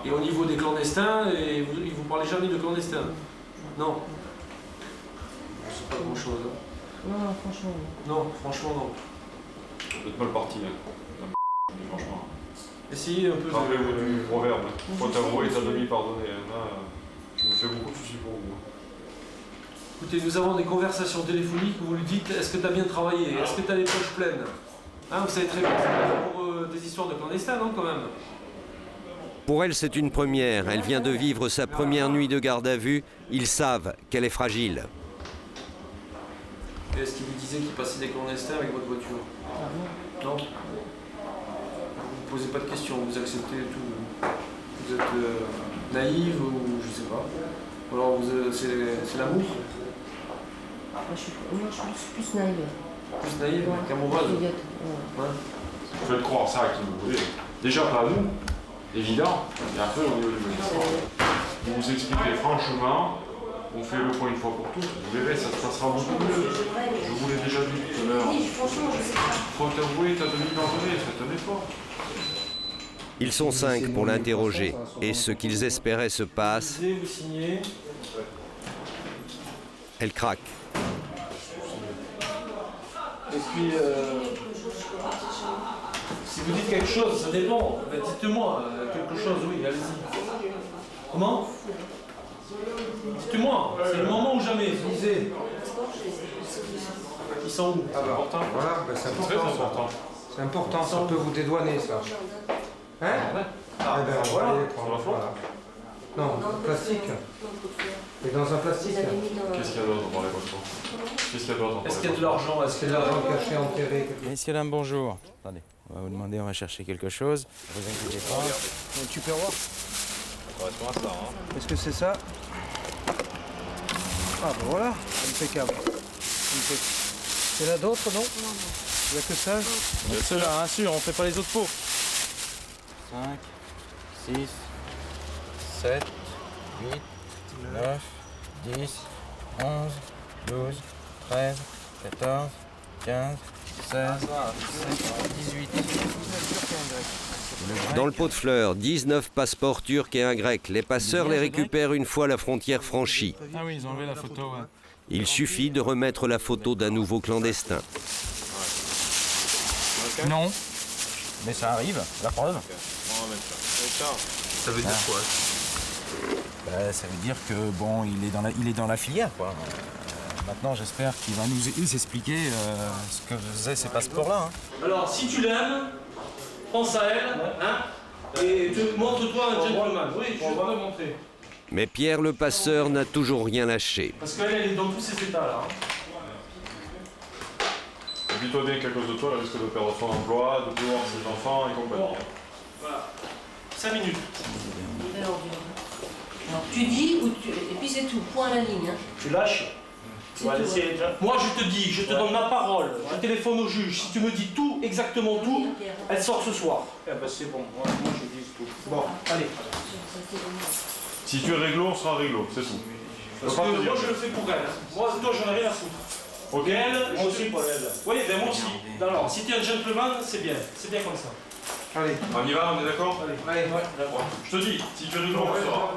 Et au niveau des clandestins, il ne vous parlait jamais de clandestins? Non. C'est pas grand-chose. Hein. Non, franchement. Non, franchement, non. Vous êtes mal parti, hein. Franchement. Essayez un peu Parlez-vous du proverbe. Faut t'avouer et t'as demi-pardonné. Là, je me fais beaucoup de soucis pour vous. Écoutez, nous avons des conversations téléphoniques où vous lui dites est-ce que tu as bien travaillé? Est-ce que tu as les poches pleines? Hein, vous savez très bien, c'est pour des histoires de clandestins, non, quand même? Pour elle, c'est une première. Elle vient de vivre sa première nuit de garde à vue. Ils savent qu'elle est fragile. Est-ce qu'il vous disait qu'il passait des clandestins avec votre voiture? Non. Vous ne posez pas de questions, vous acceptez tout. Vous êtes naïve ou je sais pas. Ou alors c'est l'amour? Moi je suis plus naïve. Plus naïve qu'amoureuse? Ouais. Faites croire ça à qui vous voulez. Déjà pas à nous, évident. Et après, vous vous expliquez franchement. On fait le point une fois pour toutes. Vous verrez, ça se passera beaucoup mieux. Je vous l'ai déjà dit tout à l'heure. Oui, franchement, je sais pas. Faut t'avouer, t'as demi-pardonné, faites un effort. Ils sont 5 pour l'interroger et ce qu'ils espéraient se passe. Elle craque. Et puis, si vous dites quelque chose, ça dépend. Dites-moi quelque chose, oui, allez-y. Comment? Dites-moi, c'est le moment ou jamais. Lisez. Ils sont où? Ah bah, important. Voilà, bah, c'est important. C'est important, ça peut vous dédouaner, ça. Hein? Ah ben voilà. Voilà. Non, plastique. Et dans un plastique. Qu'est-ce qu'il y a d'autre dans les photos? Qu'est-ce qu'il y a d'autre? Est-ce qu'il y a de l'argent? Est-ce qu'il y a de l'argent caché, enterré? Messieurs, dames, bonjour. Attendez, on va vous demander, on va chercher quelque chose. Ne vous inquiétez pas. Un tupperware. Ça correspond à ça, hein. Est-ce que c'est ça? Ah ben voilà, impeccable. Il y en a d'autres, non? Il n'y a que ça? Il y a ceux-là, hein, sûr, on fait pas les autres pots. 5, 6, 7, 8, 9, 10, 11, 12, 13, 14, 15, 16, 18. Dans le pot de fleurs, 19 passeports turcs et un grec. Les passeurs les récupèrent une fois la frontière franchie. Ah oui, ils ont enlevé la photo, ouais. Il suffit de remettre la photo d'un nouveau clandestin. Non, mais ça arrive, la preuve. Ça veut dire quoi? Bah, ça veut dire que bon, il est dans la filière, quoi. Maintenant, j'espère qu'il va nous expliquer ce que faisaient ces passeports-là. Hein. Alors, si tu l'aimes, pense à elle, hein, et montre-toi un gentleman. Oui, je vais te le montrer. Mais Pierre le passeur n'a toujours rien lâché. Parce qu'elle, elle est dans tous ces états-là. Hein. Et puis toi, dès quelque chose de toi, elle risque de perdre son emploi, de voir ses enfants et compagnie. Bon, voilà. 5 minutes. Alors, tu dis, et puis c'est tout, point à la ligne. Hein. Tu lâches. Moi, je te dis, je te donne ma parole. Je téléphone au juge. Si tu me dis tout, exactement tout, elle sort ce soir. Eh ben, c'est bon. Moi, je dis tout. Bon, allez. Si tu es réglo, on sera réglo, c'est tout. Parce que moi, je le fais pour elle. Moi, toi, j'en ai rien à foutre. Ok. Elle, moi aussi pour elle. Oui, ben moi aussi. Alors, si tu es un gentleman, c'est bien. C'est bien comme ça. Allez. On y va, on est d'accord? Allez, ouais, d'accord. Je te dis, si tu es réglo, on le sera.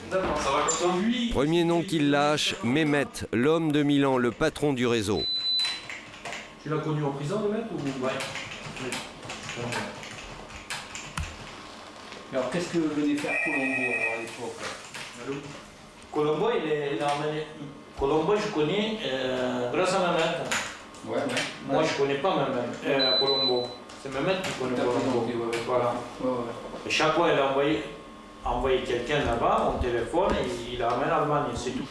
Ça va comme ça? Premier nom qu'il lâche, Mehmet, l'homme de Milan, le patron du réseau. Tu l'as connu en prison, Mehmet, ou... Ouais. Alors, qu'est-ce que venait faire Colombo à l'époque? Colombo, il a emmené... Colombo, je connais grâce à Mehmet. Ouais. Moi, je connais pas Mehmet, Colombo. C'est Mehmet qui connaît Colombo. Voilà. Et chaque fois, il a envoyé quelqu'un là-bas, en téléphone, et il la ramène à Allemagne, c'est tout.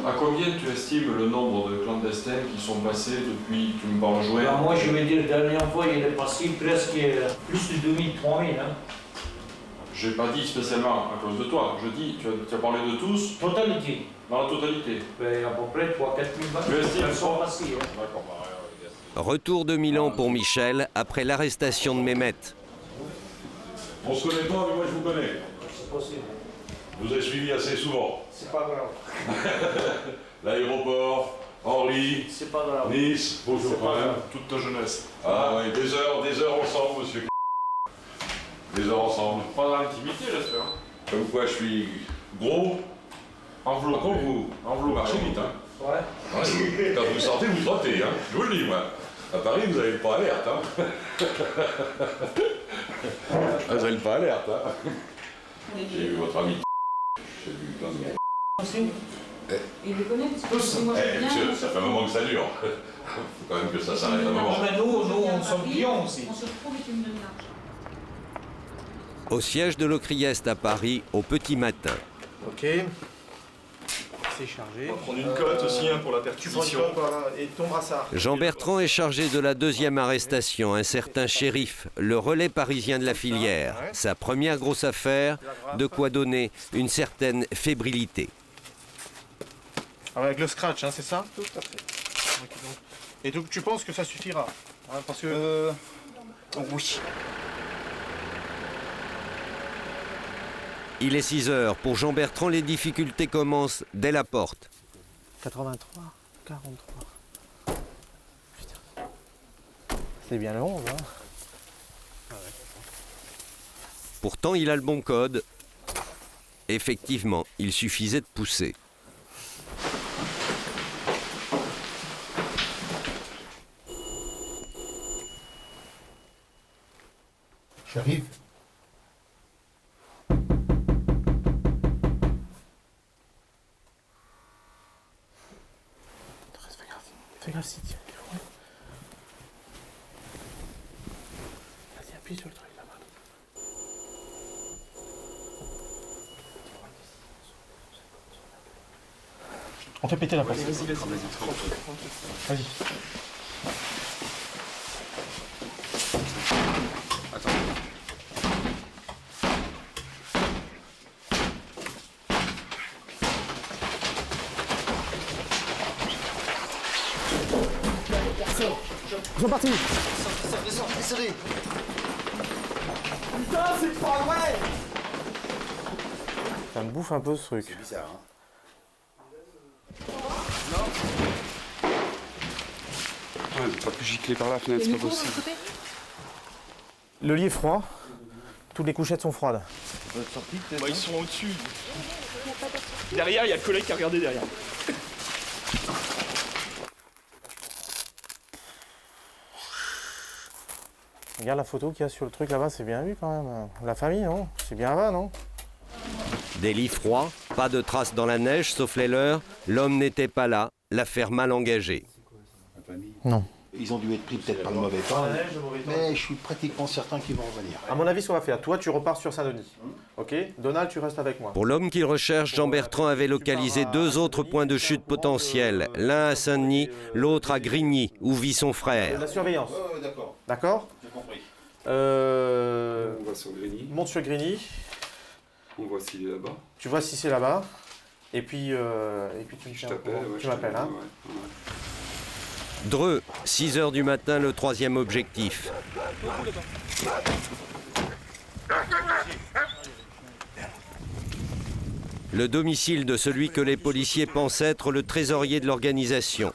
À combien tu estimes le nombre de clandestins qui sont passés depuis que tu me parles jouer? Moi, je vais dire, la dernière fois, il est passé presque plus de 2000, 3000. Hein. J'ai pas dit spécialement à cause de toi. Je dis, tu as parlé de tous? Totalité. Dans la totalité? Ben, à peu près 3 4 000 personnes sont passées. Hein. D'accord. Retour de Milan pour Michel après l'arrestation de Mehmet. On se connaît pas, mais moi je vous connais. C'est possible. Je vous ai suivi assez souvent. C'est pas grave. L'aéroport, Orly, c'est pas grave. Nice, bonjour quand même, toute ta jeunesse. Ah oui, des heures ensemble, monsieur. Des heures ensemble. Pas dans l'intimité, j'espère. Comme quoi je suis gros. Enveloppé. Par contre, vous marchez vite, hein. Ouais. Quand vous sortez, vous trottez, hein. Je vous le dis, moi. À Paris, vous n'avez pas alerte, hein. Vous n'avez pas alerte, hein. J'ai vu votre ami. J'ai vu plein de... Il les connaît parce que c'est moi je viens. Monsieur, ça fait un moment que ça dure. Il faut quand même que ça s'arrête un moment. Mais nous, on sommes clients aussi. On se retrouve et tu me donnes l'argent. Au siège de l'Ocrieste à Paris, au petit matin. Ok. C'est chargé. On va prendre une cote aussi hein, pour la perquisition. Tu prends une cote, voilà, et ton brassard. Jean-Bertrand est chargé de la deuxième arrestation, un certain shérif, le relais parisien de la filière. Sa première grosse affaire, de quoi donner une certaine fébrilité. Avec le scratch, hein, c'est ça? Tout à fait. Okay, donc. Et donc tu penses que ça suffira hein, parce que... Oui. Il est 6 heures. Pour Jean-Bertrand, les difficultés commencent dès la porte. 83, 43. Putain. C'est bien long, hein. Pourtant, il a le bon code. Effectivement, il suffisait de pousser. J'arrive. Fais gaffe si tu as. Vas-y, appuie sur le truc là-bas. On fait péter la porte. Vas-y. Attends. Ils sont partis. Descends, serré. Putain, c'est pas vrai. Ça me bouffe un peu ce truc. C'est bizarre, hein. Ouais, on peut pas gicler par la fenêtre, c'est pas possible. Le lit est froid. Toutes les couchettes sont froides. Ils sont au-dessus. Derrière, il y a le collègue qui a regardé derrière. Regarde la photo qu'il y a sur le truc là-bas, c'est bien vu quand même. La famille, non? C'est bien là, non? Des lits froids, pas de traces dans la neige sauf les leurs. L'homme n'était pas là, l'affaire mal engagée. Non. Ils ont dû être pris peut-être par le mauvais temps, mais je suis pratiquement certain qu'ils vont revenir. À mon avis, ce qu'on va faire, toi tu repars sur Saint-Denis. Ok? Donald, tu restes avec moi. Pour l'homme qu'il recherche, Jean-Bertrand avait localisé deux autres points de chute potentiels. L'un à Saint-Denis, l'autre à Grigny, où vit son frère. La surveillance. D'accord. D'accord? J'ai compris. On va sur Grigny. Monte sur Grigny. On voit s'il est là-bas. Tu vois si c'est là-bas. Et puis tu m'appelles. Hein. Dreux, 6 h du matin, le troisième objectif. Le domicile de celui que les policiers pensent être le trésorier de l'organisation.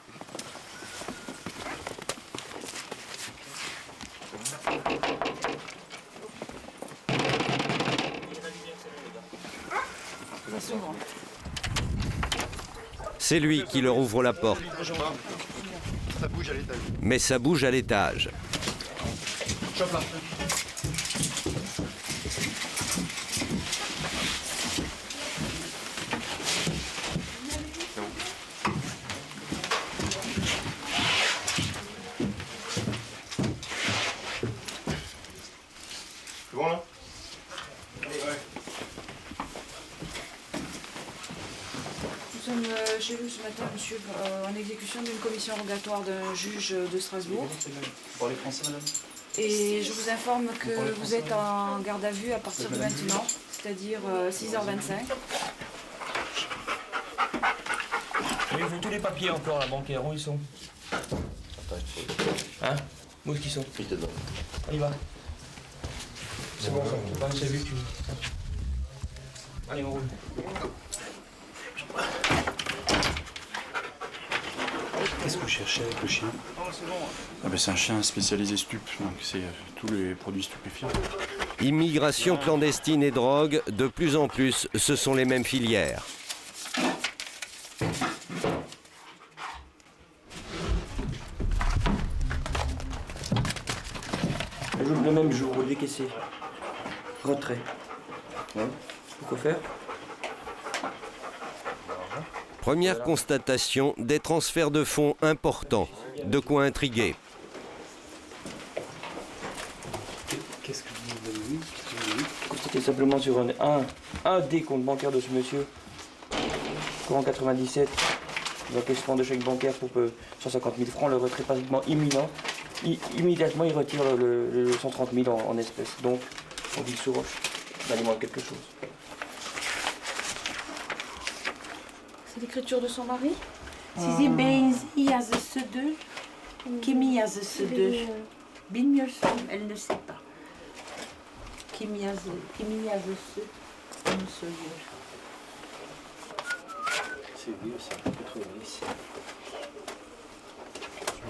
C'est lui qui leur ouvre la porte. Ça bouge à l'étage. Mais ça bouge à l'étage. Chope là. C'est bon là? Nous sommes chez vous ce matin, monsieur, en exécution d'une commission rogatoire d'un juge de Strasbourg. Vous parlez français, madame? Et je vous informe que vous êtes en garde à vue à partir de maintenant, c'est-à-dire 6h25. Avez-vous tous les papiers encore, la bancaire? Où ils sont? Hein? Où est-ce qu'ils sont? On y va. C'est bon, j'ai vu que tu... Allez, on roule. Qu'est-ce que vous cherchez avec le chien? C'est un chien spécialisé stup, donc c'est tous les produits stupéfiants. Immigration clandestine et drogue, de plus en plus, ce sont les mêmes filières. Le même jour, décaissé. Retrait. Ouais. Pourquoi faire? Première constatation, des transferts de fonds importants, de quoi intriguer. Qu'est-ce que vous avez vu? C'était simplement sur un des comptes bancaires de ce monsieur. Courant 97, l'encaissement de chèque bancaire pour 150 000 francs, le retrait pratiquement imminent. Immédiatement, il retire le 130 000 en espèces. Donc, on dit sous roche. Il manque quelque chose. C'est l'écriture de son mari? Sizi benzi yazısıdır, kimi yazısıdır bilmiyorsun, elle ne sait pas. Kimin yazısı, onu söylüyor. C'est vieux ça, 90.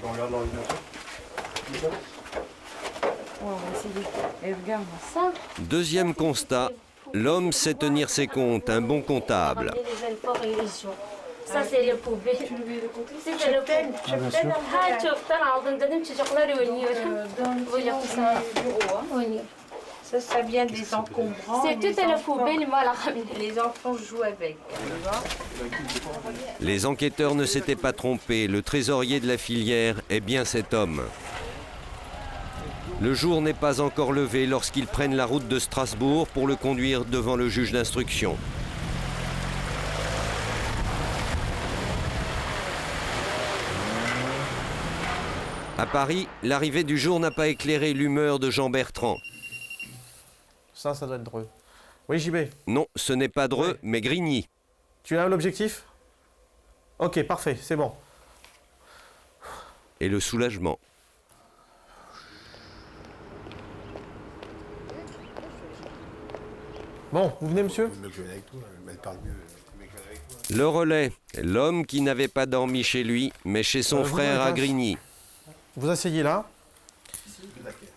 Tu regardes l'ordinateur? on va essayer. Et regarde ça. Deuxième constat, l'homme sait tenir ses comptes, un bon comptable. Ça c'est le poubelle. C'est le poubelle. Ha çoktan aldım dedim çocuklar oynuyor. Ça vient des encombrants. C'est tout à la poubelle, moi la ramène. Les enfants jouent avec. Les enquêteurs ne s'étaient pas trompés, le trésorier de la filière est bien cet homme. Le jour n'est pas encore levé lorsqu'ils prennent la route de Strasbourg pour le conduire devant le juge d'instruction. À Paris, l'arrivée du jour n'a pas éclairé l'humeur de Jean Bertrand. Ça doit être Dreux. Oui, JB. Non, ce n'est pas Dreux, mais Grigny. Tu as l'objectif? Ok, parfait, c'est bon. Et le soulagement. Bon, vous venez, monsieur? Le relais, l'homme qui n'avait pas dormi chez lui, mais chez son frère à Grigny. Vous asseyez là.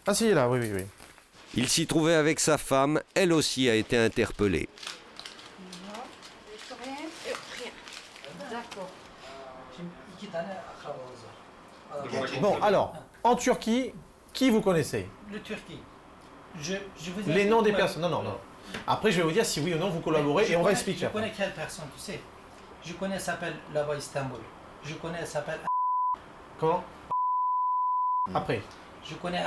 Asseyez là, oui. Il s'y trouvait avec sa femme, elle aussi a été interpellée. Bon, alors, en Turquie, qui vous connaissez? Le Turquie. Je vous Les noms des personnes. Non. Après, je vais vous dire si oui ou non vous collaborez et on va expliquer. Je connais quelle personne, tu sais. Je connais, elle s'appelle là-bas Istanbul. Je connais, elle s'appelle. Comment? Après. Je connais.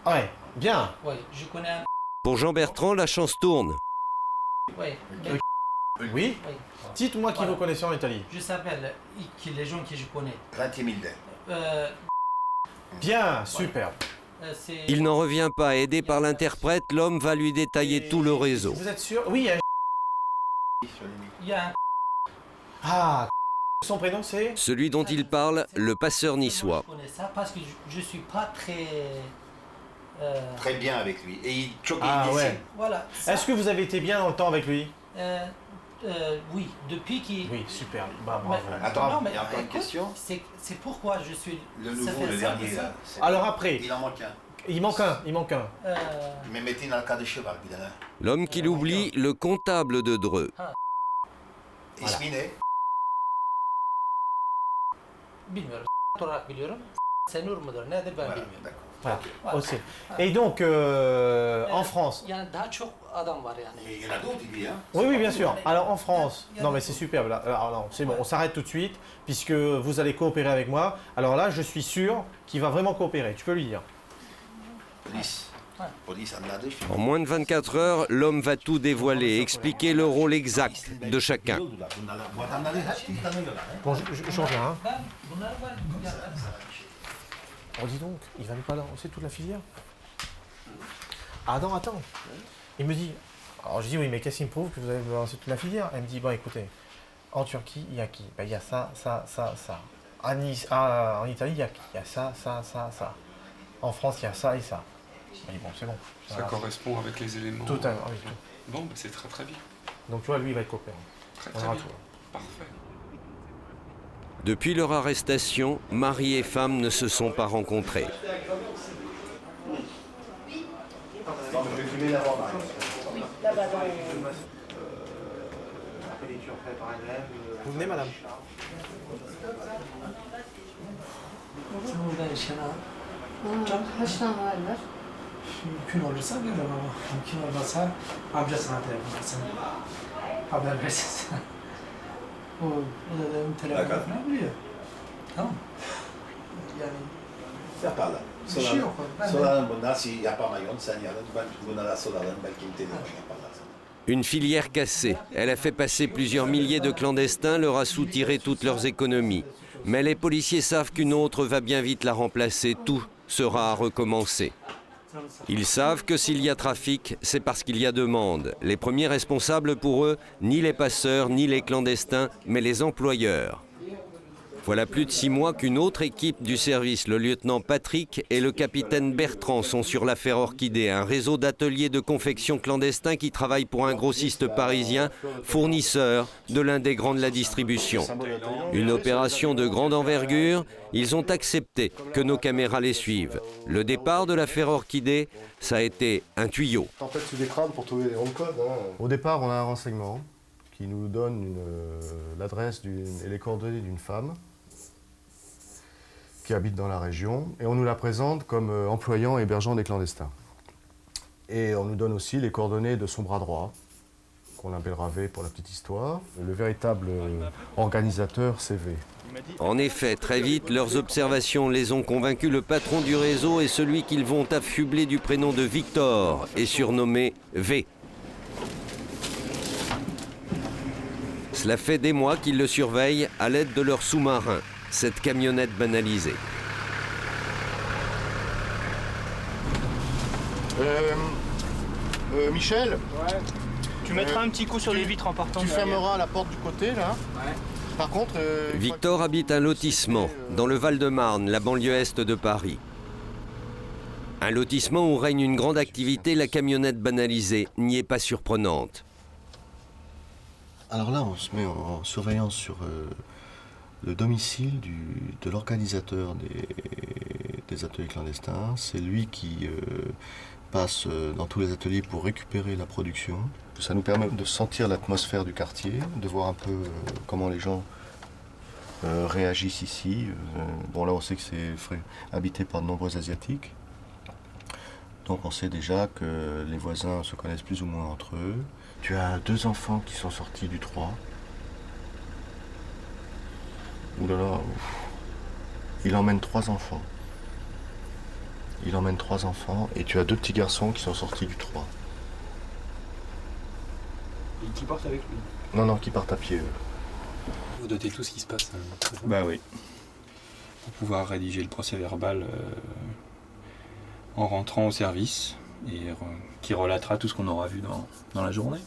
Ouais, bien. Oui, je connais. Pour Jean Bertrand, la chance tourne. Oui. Dites-moi qui vous connaissez en Italie. Je s'appelle les gens que je connais. Bien, super. Il n'en revient pas, aidé par l'interprète, l'homme va lui détailler tout le réseau. Vous êtes sûr? Oui, il y a un. Ah, son prénom c'est? Celui dont il parle, le passeur niçois. Je connais ça parce que je suis pas très. Très bien avec lui. Et il choque. Ouais. Voilà. Est-ce que vous avez été bien dans le temps avec lui? Oui, depuis qu'il. Oui, super. Bah, bravo. Attends, il y a encore une question. C'est pourquoi je suis. Le nouveau, le dernier là. Alors après. Il en manque un. Il manque un. Mais mettez dans le cas de cheval, évidemment. L'homme qu'il oublie, le comptable de Dreux. İsmi Bilmiyorum. Olarak biliyorum. Senur mudur nedir ben bilmiyorum. Voilà. Aussi. Et donc, en France. Yani daha çok adam var yani. Il y en a d'autres, il dit, hein. Oui, bien sûr. Alors en France, non mais c'est superbe là. Alors non, c'est bon, on s'arrête tout de suite puisque vous allez coopérer avec moi. Alors là, je suis sûr qu'il va vraiment coopérer. Tu peux lui dire. En moins de 24 heures, l'homme va tout dévoiler, expliquer le rôle exact de chacun. Bon, je reviens. Hein. Oh, dis donc, il va nous pas lancer toute la filière? Ah non, attends. Il me dit, alors je dis oui, mais qu'est-ce qui me prouve que vous allez me lancer toute la filière? Elle me dit, bon écoutez, en Turquie, il y a qui? Ben, il y a ça. En Italie, il y a qui? Il y a ça. En France, il y a ça et ça. Je dis, bon, c'est bon. Ça correspond avec les éléments. Tout à l'heure, oui. Bon, ben, c'est très bien. Donc tu vois, lui, il va être coopérant. Très bien. Parfait. Depuis leur arrestation, mari et femme ne se sont pas rencontrés. Vous venez, madame? Kaç tane varlar? Mümkün olursa gelirim ama mümkün olmazsa amcasına telefon etsin. Haber versin. O da benim telefonu falan biliyor. Tamam. Yani yaparlar. Bir şey yok. Sorarım bunlar, si yapamayon sen yarın ben bunlara sorarım belki bir telefon yaparlar. Une filière cassée. Elle a fait passer plusieurs milliers de clandestins, leur a soutiré toutes leurs économies. Mais les policiers savent qu'une autre va bien vite la remplacer. Tout sera à recommencer. Ils savent que s'il y a trafic, c'est parce qu'il y a demande. Les premiers responsables pour eux, ni les passeurs, ni les clandestins, mais les employeurs. Voilà plus de 6 mois qu'une autre équipe du service, le lieutenant Patrick et le capitaine Bertrand, sont sur l'affaire Orchidée, un réseau d'ateliers de confection clandestins qui travaille pour un grossiste parisien, fournisseur de l'un des grands de la distribution. Une opération de grande envergure, ils ont accepté que nos caméras les suivent. Le départ de l'affaire Orchidée, ça a été un tuyau. Tempête sous des crânes pour trouver les ronds de code. Au départ, on a un renseignement qui nous donne l'adresse et les coordonnées d'une femme qui habite dans la région, et on nous la présente comme employant et hébergeant des clandestins. Et on nous donne aussi les coordonnées de son bras droit, qu'on appellera V pour la petite histoire. Le véritable organisateur, c'est V. En effet, très vite, leurs observations les ont convaincus. Le patron du réseau est celui qu'ils vont affubler du prénom de Victor et surnommé V. Cela fait des mois qu'ils le surveillent à l'aide de leur sous-marin, cette camionnette banalisée. Michel, ouais. Tu mettras un petit coup sur les vitres en partant. Tu fermeras la porte du côté, là. Ouais. Par contre... Victor habite un lotissement dans le Val-de-Marne, la banlieue est de Paris. Un lotissement où règne une grande activité, la camionnette banalisée n'y est pas surprenante. Alors là, on se met en surveillance sur le domicile de l'organisateur des ateliers clandestins. C'est lui qui passe dans tous les ateliers pour récupérer la production. Ça nous permet de sentir l'atmosphère du quartier, de voir un peu comment les gens réagissent ici. Bon, là, on sait que c'est habité par de nombreux Asiatiques. Donc on sait déjà que les voisins se connaissent plus ou moins entre eux. Tu as 2 enfants qui sont sortis du 3. Ouh là là, ouf. Il emmène 3 enfants. Il emmène 3 enfants et tu as 2 petits garçons qui sont sortis du 3. Et qui partent avec lui? Non, non, qui partent à pied, eux. Vous notez tout ce qui se passe. Bah oui. Pour pouvoir rédiger le procès verbal en rentrant au service et qui relatera tout ce qu'on aura vu dans la journée.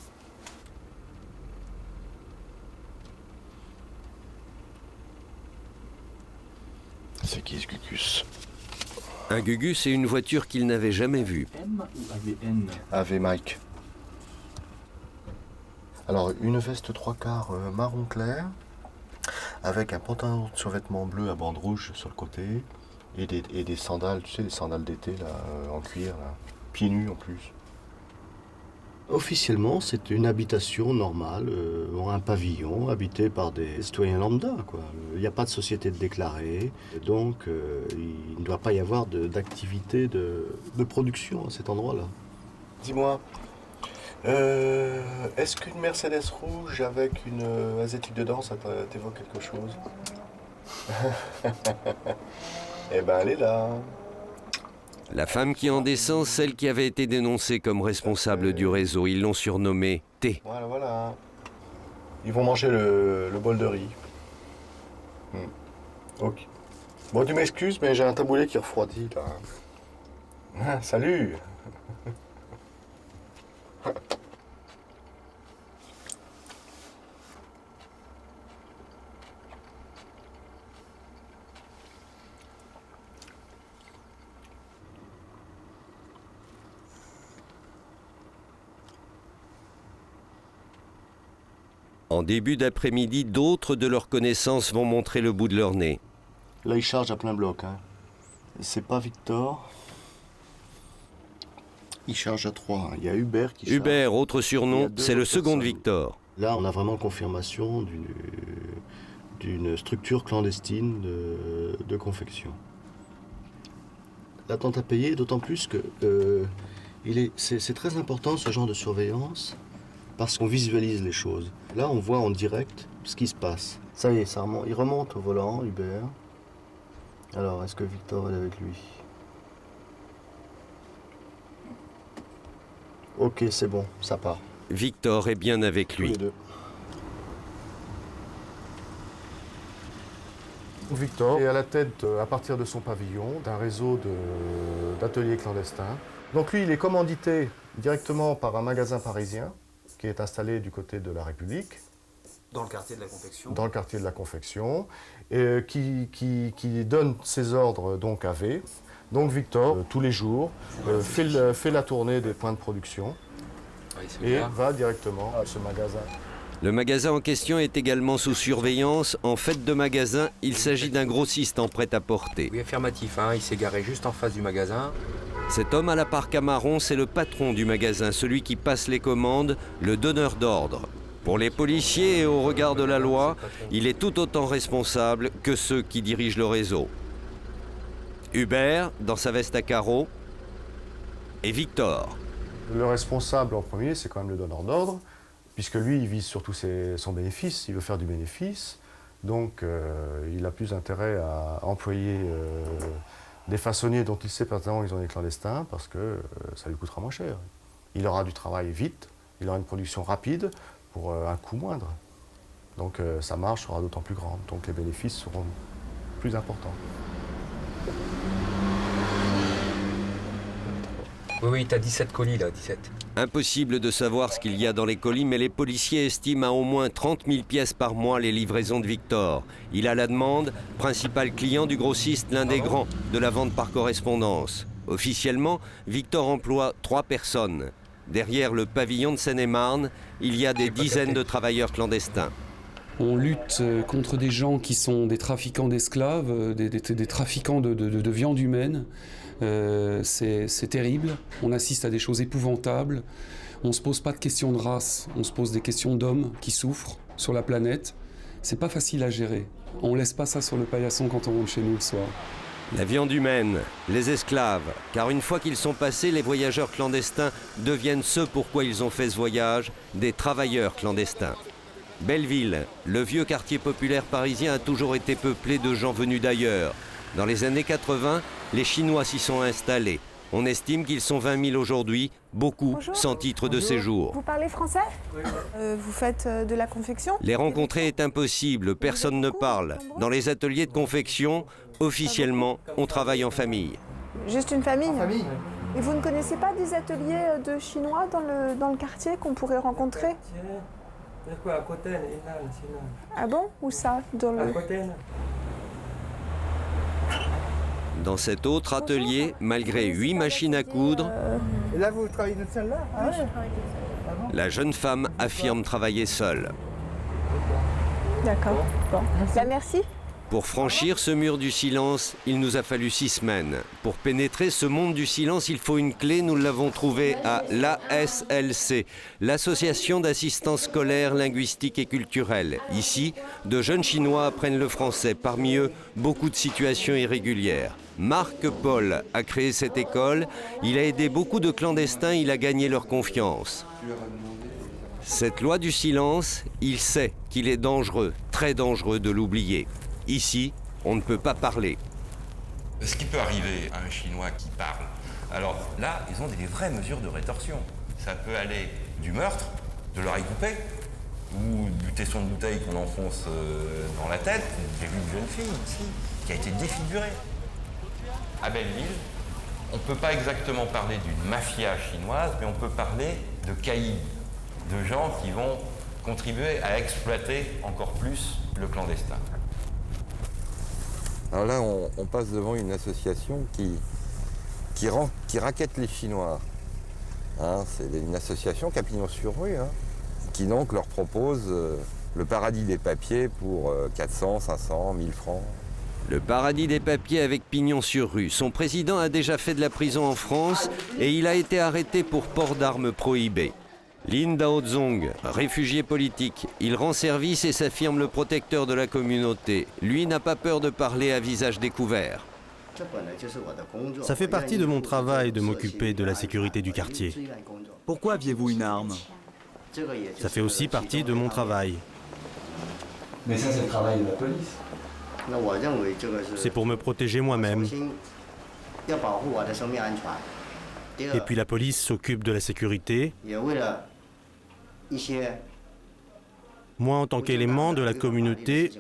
C'est qui ce Gugus? Un Gugus est une voiture qu'il n'avait jamais vue. M ou AVN? AV Mike. Alors, une veste 3/4 marron clair, avec un pantalon de survêtement bleu à bande rouge sur le côté, et des sandales, tu sais, les sandales d'été, là, en cuir, là, pieds nus en plus. Officiellement, c'est une habitation normale, un pavillon habité par des citoyens lambda, quoi. Il n'y a pas de société déclarée, donc il ne doit pas y avoir d'activité de production à cet endroit-là. Dis-moi, est-ce qu'une Mercedes rouge avec une asiatique dedans, ça t'évoque quelque chose? Eh ben, elle est là. La femme qui en descend, celle qui avait été dénoncée comme responsable du réseau. Ils l'ont surnommée T. Voilà, voilà. Ils vont manger le bol de riz. Ok. Bon, tu m'excuses, mais j'ai un taboulet qui refroidit, là. Ah, salut. En début d'après-midi, d'autres de leurs connaissances vont montrer le bout de leur nez. Là, ils chargent à plein bloc. Hein. C'est pas Victor. Il charge à 3. Il y a Hubert qui charge. Hubert, autre surnom, c'est le second de Victor. Là, on a vraiment confirmation d'une structure clandestine de confection. L'attente à payer, d'autant plus que c'est très important ce genre de surveillance parce qu'on visualise les choses. Là, on voit en direct ce qui se passe. Ça y est, ça remonte. Il remonte au volant, Hubert. Alors, est-ce que Victor est avec lui? Ok, c'est bon, ça part. Victor est bien avec lui. Tous les deux. Victor est à la tête, à partir de son pavillon, d'un réseau d'ateliers clandestins. Donc lui, il est commandité directement par un magasin parisien qui est installé du côté de la République. Dans le quartier de la confection. Dans le quartier de la confection, et qui donne ses ordres donc à V. Donc Victor, tous les jours, fait la tournée des points de production et va directement à ce magasin. Le magasin en question est également sous surveillance. En fait de magasin, il s'agit d'un grossiste en prêt-à-porter. Oui, affirmatif, hein, il s'est garé juste en face du magasin. Cet homme à la parka marron, c'est le patron du magasin, celui qui passe les commandes, le donneur d'ordre. Pour les policiers et au regard de la loi, il est tout autant responsable que ceux qui dirigent le réseau. Hubert, dans sa veste à carreaux, et Victor. Le responsable en premier, c'est quand même le donneur d'ordre, puisque lui, il vise surtout son bénéfice, il veut faire du bénéfice. Donc, il a plus intérêt à employer des façonniers dont il sait pertinemment qu'ils ont des clandestins, parce que ça lui coûtera moins cher. Il aura du travail vite, il aura une production rapide, pour un coût moindre. Donc sa marge sera d'autant plus grande, donc les bénéfices seront plus importants. Oui, t'as 17 colis là, 17. Impossible de savoir ce qu'il y a dans les colis, mais les policiers estiment à au moins 30 000 pièces par mois les livraisons de Victor. Il a la demande, principal client du grossiste, l'un des grands de la vente par correspondance. Officiellement, Victor emploie 3 personnes. Derrière le pavillon de Seine-et-Marne, il y a des dizaines de travailleurs clandestins. On lutte contre des gens qui sont des trafiquants d'esclaves, des trafiquants de viande humaine. C'est terrible. On assiste à des choses épouvantables. On ne se pose pas de questions de race, on se pose des questions d'hommes qui souffrent sur la planète. C'est pas facile à gérer. On laisse pas ça sur le paillasson quand on rentre chez nous le soir. La viande humaine, les esclaves, car une fois qu'ils sont passés, les voyageurs clandestins deviennent ceux pourquoi ils ont fait ce voyage, des travailleurs clandestins. Belleville, le vieux quartier populaire parisien, a toujours été peuplé de gens venus d'ailleurs. Dans les années 80, les Chinois s'y sont installés. On estime qu'ils sont 20 000 aujourd'hui, beaucoup sans titre de séjour. Vous parlez français? Vous faites de la confection? Les rencontrer est impossible, personne ne parle. Dans les ateliers de confection, officiellement, on travaille en famille. Juste une famille? Et vous ne connaissez pas des ateliers de Chinois dans le quartier qu'on pourrait rencontrer? Ah bon? Où ça? Dans cet autre atelier, malgré 8 machines à coudre, Et là, vous travaillez toute seule là? Oui, je travaille toute seule. la jeune femme affirme travailler seule. D'accord. Bon. Bah, merci. Pour franchir ce mur du silence, il nous a fallu 6 semaines. Pour pénétrer ce monde du silence, il faut une clé. Nous l'avons trouvée à l'ASLC, l'Association d'assistance scolaire, linguistique et culturelle. Ici, de jeunes Chinois apprennent le français. Parmi eux, beaucoup de situations irrégulières. Marc Paul a créé cette école. Il a aidé beaucoup de clandestins. Il a gagné leur confiance. Cette loi du silence, il sait qu'il est dangereux, très dangereux de l'oublier. Ici, on ne peut pas parler. Ce qui peut arriver à un Chinois qui parle, alors là, ils ont des vraies mesures de rétorsion. Ça peut aller du meurtre, de l'oreille coupée, ou du tesson de bouteille qu'on enfonce dans la tête. J'ai vu une jeune fille ici qui a été défigurée. À Belleville, on ne peut pas exactement parler d'une mafia chinoise, mais on peut parler de caïds, de gens qui vont contribuer à exploiter encore plus le clandestin. Alors là, on passe devant une association qui raquette les Chinois. Hein, c'est une association qui a pignon sur rue, hein, qui donc leur propose le paradis des papiers pour 400, 500, 1000 francs. Le paradis des papiers avec pignon sur rue. Son président a déjà fait de la prison en France et il a été arrêté pour port d'armes prohibées. Lin Daozong, réfugié politique, il rend service et s'affirme le protecteur de la communauté. Lui n'a pas peur de parler à visage découvert. Ça fait partie de mon travail de m'occuper de la sécurité du quartier. Pourquoi aviez-vous une arme? Ça fait aussi partie de mon travail. Mais ça, c'est le travail de la police. C'est pour me protéger moi-même. Et puis la police s'occupe de la sécurité. Moi, en tant qu'élément de la communauté,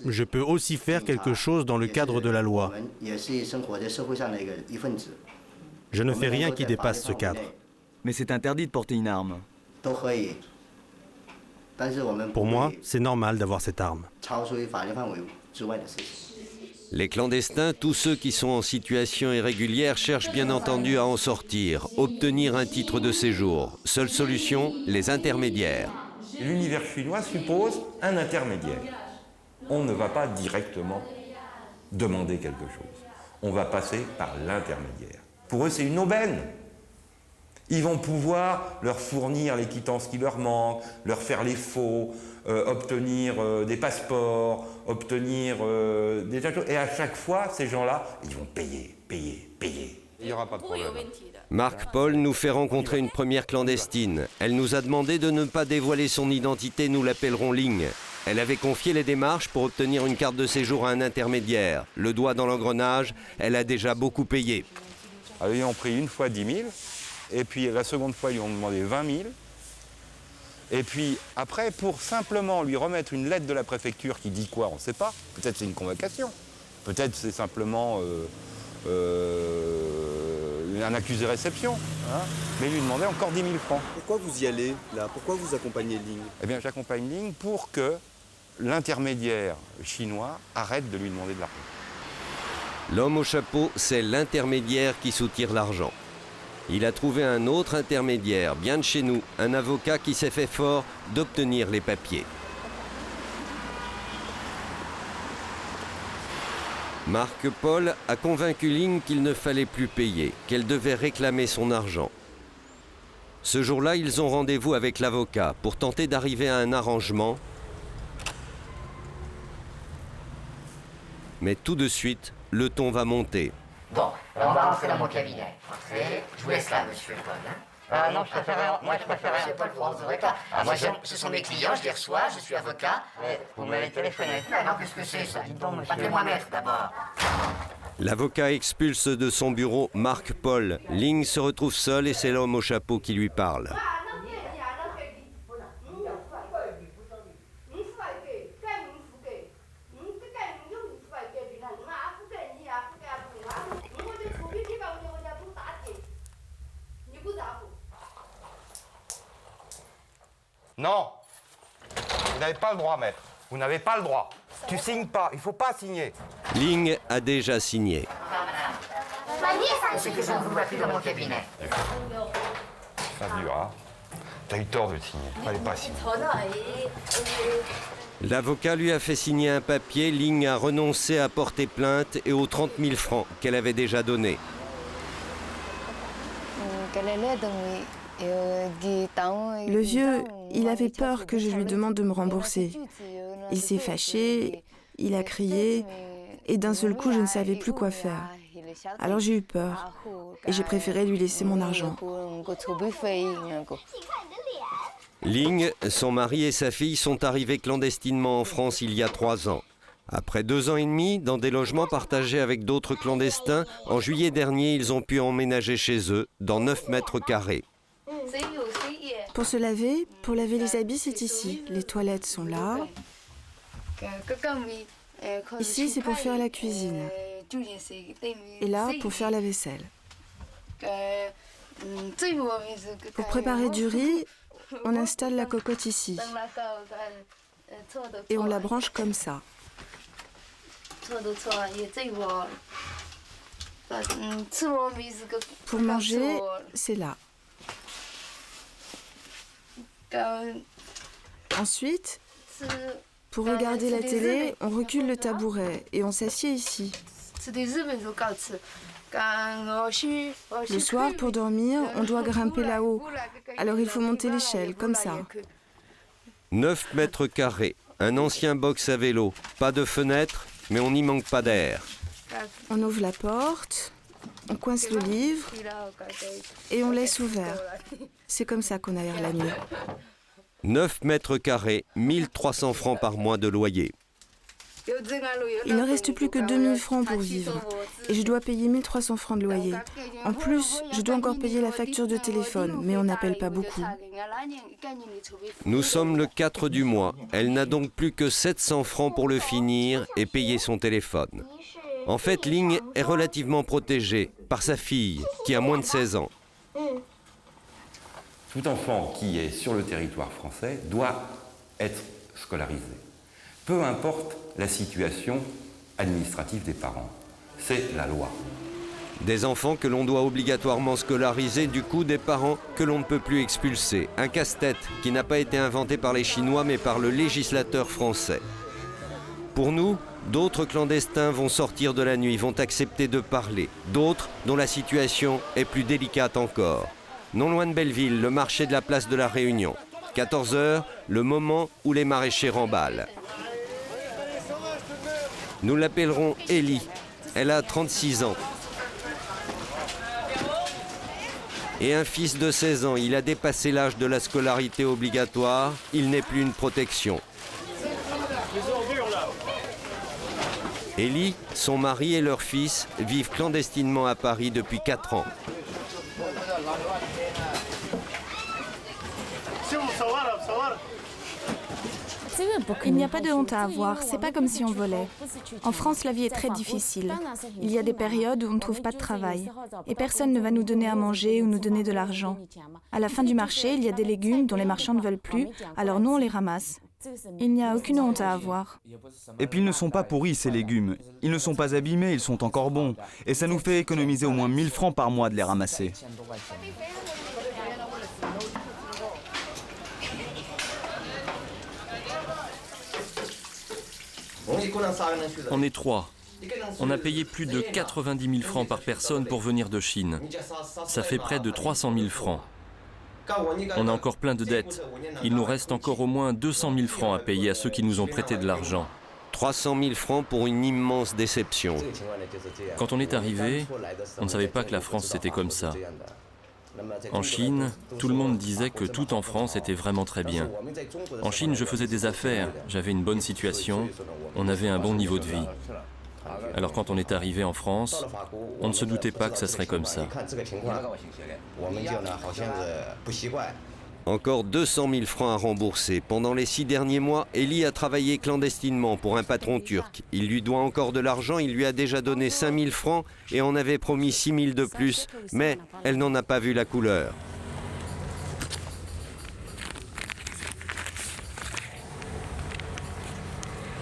je peux aussi faire quelque chose dans le cadre de la loi. Je ne fais rien qui dépasse ce cadre. Mais c'est interdit de porter une arme. Pour moi, c'est normal d'avoir cette arme. Les clandestins, tous ceux qui sont en situation irrégulière, cherchent bien entendu à en sortir, obtenir un titre de séjour. Seule solution, les intermédiaires. L'univers chinois suppose un intermédiaire. On ne va pas directement demander quelque chose. On va passer par l'intermédiaire. Pour eux, c'est une aubaine. Ils vont pouvoir leur fournir les quittances qui leur manquent, leur faire les faux, obtenir des passeports, obtenir des tas de choses. Et à chaque fois, ces gens-là, ils vont payer. Il n'y aura pas de problème. Marc Paul nous fait rencontrer une première clandestine. Elle nous a demandé de ne pas dévoiler son identité, nous l'appellerons Ling. Elle avait confié les démarches pour obtenir une carte de séjour à un intermédiaire. Le doigt dans l'engrenage, elle a déjà beaucoup payé. Alors, ils ont pris une fois 10 000, et puis la seconde fois, ils ont demandé 20 000. Et puis après, pour simplement lui remettre une lettre de la préfecture qui dit quoi, on ne sait pas. Peut-être c'est une convocation, peut-être c'est simplement un accusé-réception. Hein, mais lui demander encore 10 000 francs. Pourquoi vous y allez là? Pourquoi vous accompagnez Ling? Eh bien, j'accompagne Ling pour que l'intermédiaire chinois arrête de lui demander de l'argent. L'homme au chapeau, c'est l'intermédiaire qui soutire l'argent. Il a trouvé un autre intermédiaire, bien de chez nous, un avocat qui s'est fait fort d'obtenir les papiers. Marc Paul a convaincu Ling qu'il ne fallait plus payer, qu'elle devait réclamer son argent. Ce jour-là, ils ont rendez-vous avec l'avocat pour tenter d'arriver à un arrangement. Mais tout de suite, le ton va monter. Bon, on va rentrer dans mon cabinet. Entrez. Je vous laisse là, monsieur Paul. Hein. Non, je préférais. Monsieur Paul, vous rentrerez pas. Moi, ce sont mes clients, je les reçois, je suis avocat. Vous m'avez téléphoné. Non, qu'est-ce que c'est ça? Appelez-moi maître d'abord. L'avocat expulse de son bureau Marc Paul. Ling se retrouve seul et c'est l'homme au chapeau qui lui parle. Non, vous n'avez pas le droit, maître. Vous n'avez pas le droit. Tu signes pas, il faut pas signer. Ling a déjà signé. C'est que je ne vous vois plus dans mon cabinet. Ça durera. T'as eu tort de signer, fallait pas signer. L'avocat lui a fait signer un papier. Ling a renoncé à porter plainte et aux 30 000 francs qu'elle avait déjà donnés. Le vieux, il avait peur que je lui demande de me rembourser. Il s'est fâché, il a crié, et d'un seul coup, je ne savais plus quoi faire. Alors j'ai eu peur, et j'ai préféré lui laisser mon argent. Ling, son mari et sa fille sont arrivés clandestinement en France il y a 3 ans. Après 2 ans et demi, dans des logements partagés avec d'autres clandestins, en juillet dernier, ils ont pu emménager chez eux, dans 9 mètres carrés. Pour se laver, pour laver les habits, c'est ici. Les toilettes sont là. Ici, c'est pour faire la cuisine. Et là, pour faire la vaisselle. Pour préparer du riz, on installe la cocotte ici. Et on la branche comme ça. Pour manger, c'est là. Ensuite, pour regarder la télé, on recule le tabouret et on s'assied ici. Le soir, pour dormir, on doit grimper là-haut. Alors il faut monter l'échelle, comme ça. 9 mètres carrés, un ancien box à vélo, pas de fenêtre, mais on n'y manque pas d'air. On ouvre la porte, on coince le livre et on laisse ouvert. C'est comme ça qu'on aère la nuit. 9 mètres carrés, 1300 francs par mois de loyer. Il ne reste plus que 2000 francs pour vivre et je dois payer 1300 francs de loyer. En plus, je dois encore payer la facture de téléphone, mais on n'appelle pas beaucoup. Nous sommes le 4 du mois. Elle n'a donc plus que 700 francs pour le finir et payer son téléphone. En fait, Ling est relativement protégée par sa fille, qui a moins de 16 ans. Tout enfant qui est sur le territoire français doit être scolarisés. Peu importe la situation administrative des parents, c'est la loi. Des enfants que l'on doit obligatoirement scolariser, du coup des parents que l'on ne peut plus expulser. Un casse-tête qui n'a pas été inventé par les Chinois mais par le législateur français. Pour nous, d'autres clandestins vont sortir de la nuit, vont accepter de parler. D'autres dont la situation est plus délicate encore. Non loin de Belleville, le marché de la place de la Réunion. 14 h, le moment où les maraîchers remballent. Nous l'appellerons Ellie. Elle a 36 ans. Et un fils de 16 ans, il a dépassé l'âge de la scolarité obligatoire. Il n'est plus une protection. Ellie, son mari et leur fils vivent clandestinement à Paris depuis 4 ans. Il n'y a pas de honte à avoir, c'est pas comme si on volait. En France, la vie est très difficile. Il y a des périodes où on ne trouve pas de travail. Et personne ne va nous donner à manger ou nous donner de l'argent. À la fin du marché, il y a des légumes dont les marchands ne veulent plus, alors nous on les ramasse. Il n'y a aucune honte à avoir. Et puis ils ne sont pas pourris ces légumes. Ils ne sont pas abîmés, ils sont encore bons. Et ça nous fait économiser au moins 1000 francs par mois de les ramasser. On est 3. On a payé plus de 90 000 francs par personne pour venir de Chine. Ça fait près de 300 000 francs. On a encore plein de dettes. Il nous reste encore au moins 200 000 francs à payer à ceux qui nous ont prêté de l'argent. 300 000 francs pour une immense déception. Quand on est arrivé, on ne savait pas que la France c'était comme ça. En Chine, tout le monde disait que tout en France était vraiment très bien. En Chine, je faisais des affaires, j'avais une bonne situation, on avait un bon niveau de vie. Alors quand on est arrivé en France, on ne se doutait pas que ça serait comme ça. Encore 200 000 francs à rembourser. Pendant les 6 derniers mois, Ellie a travaillé clandestinement pour un patron turc. Il lui doit encore de l'argent, il lui a déjà donné 5 000 francs et en avait promis 6 000 de plus, mais elle n'en a pas vu la couleur.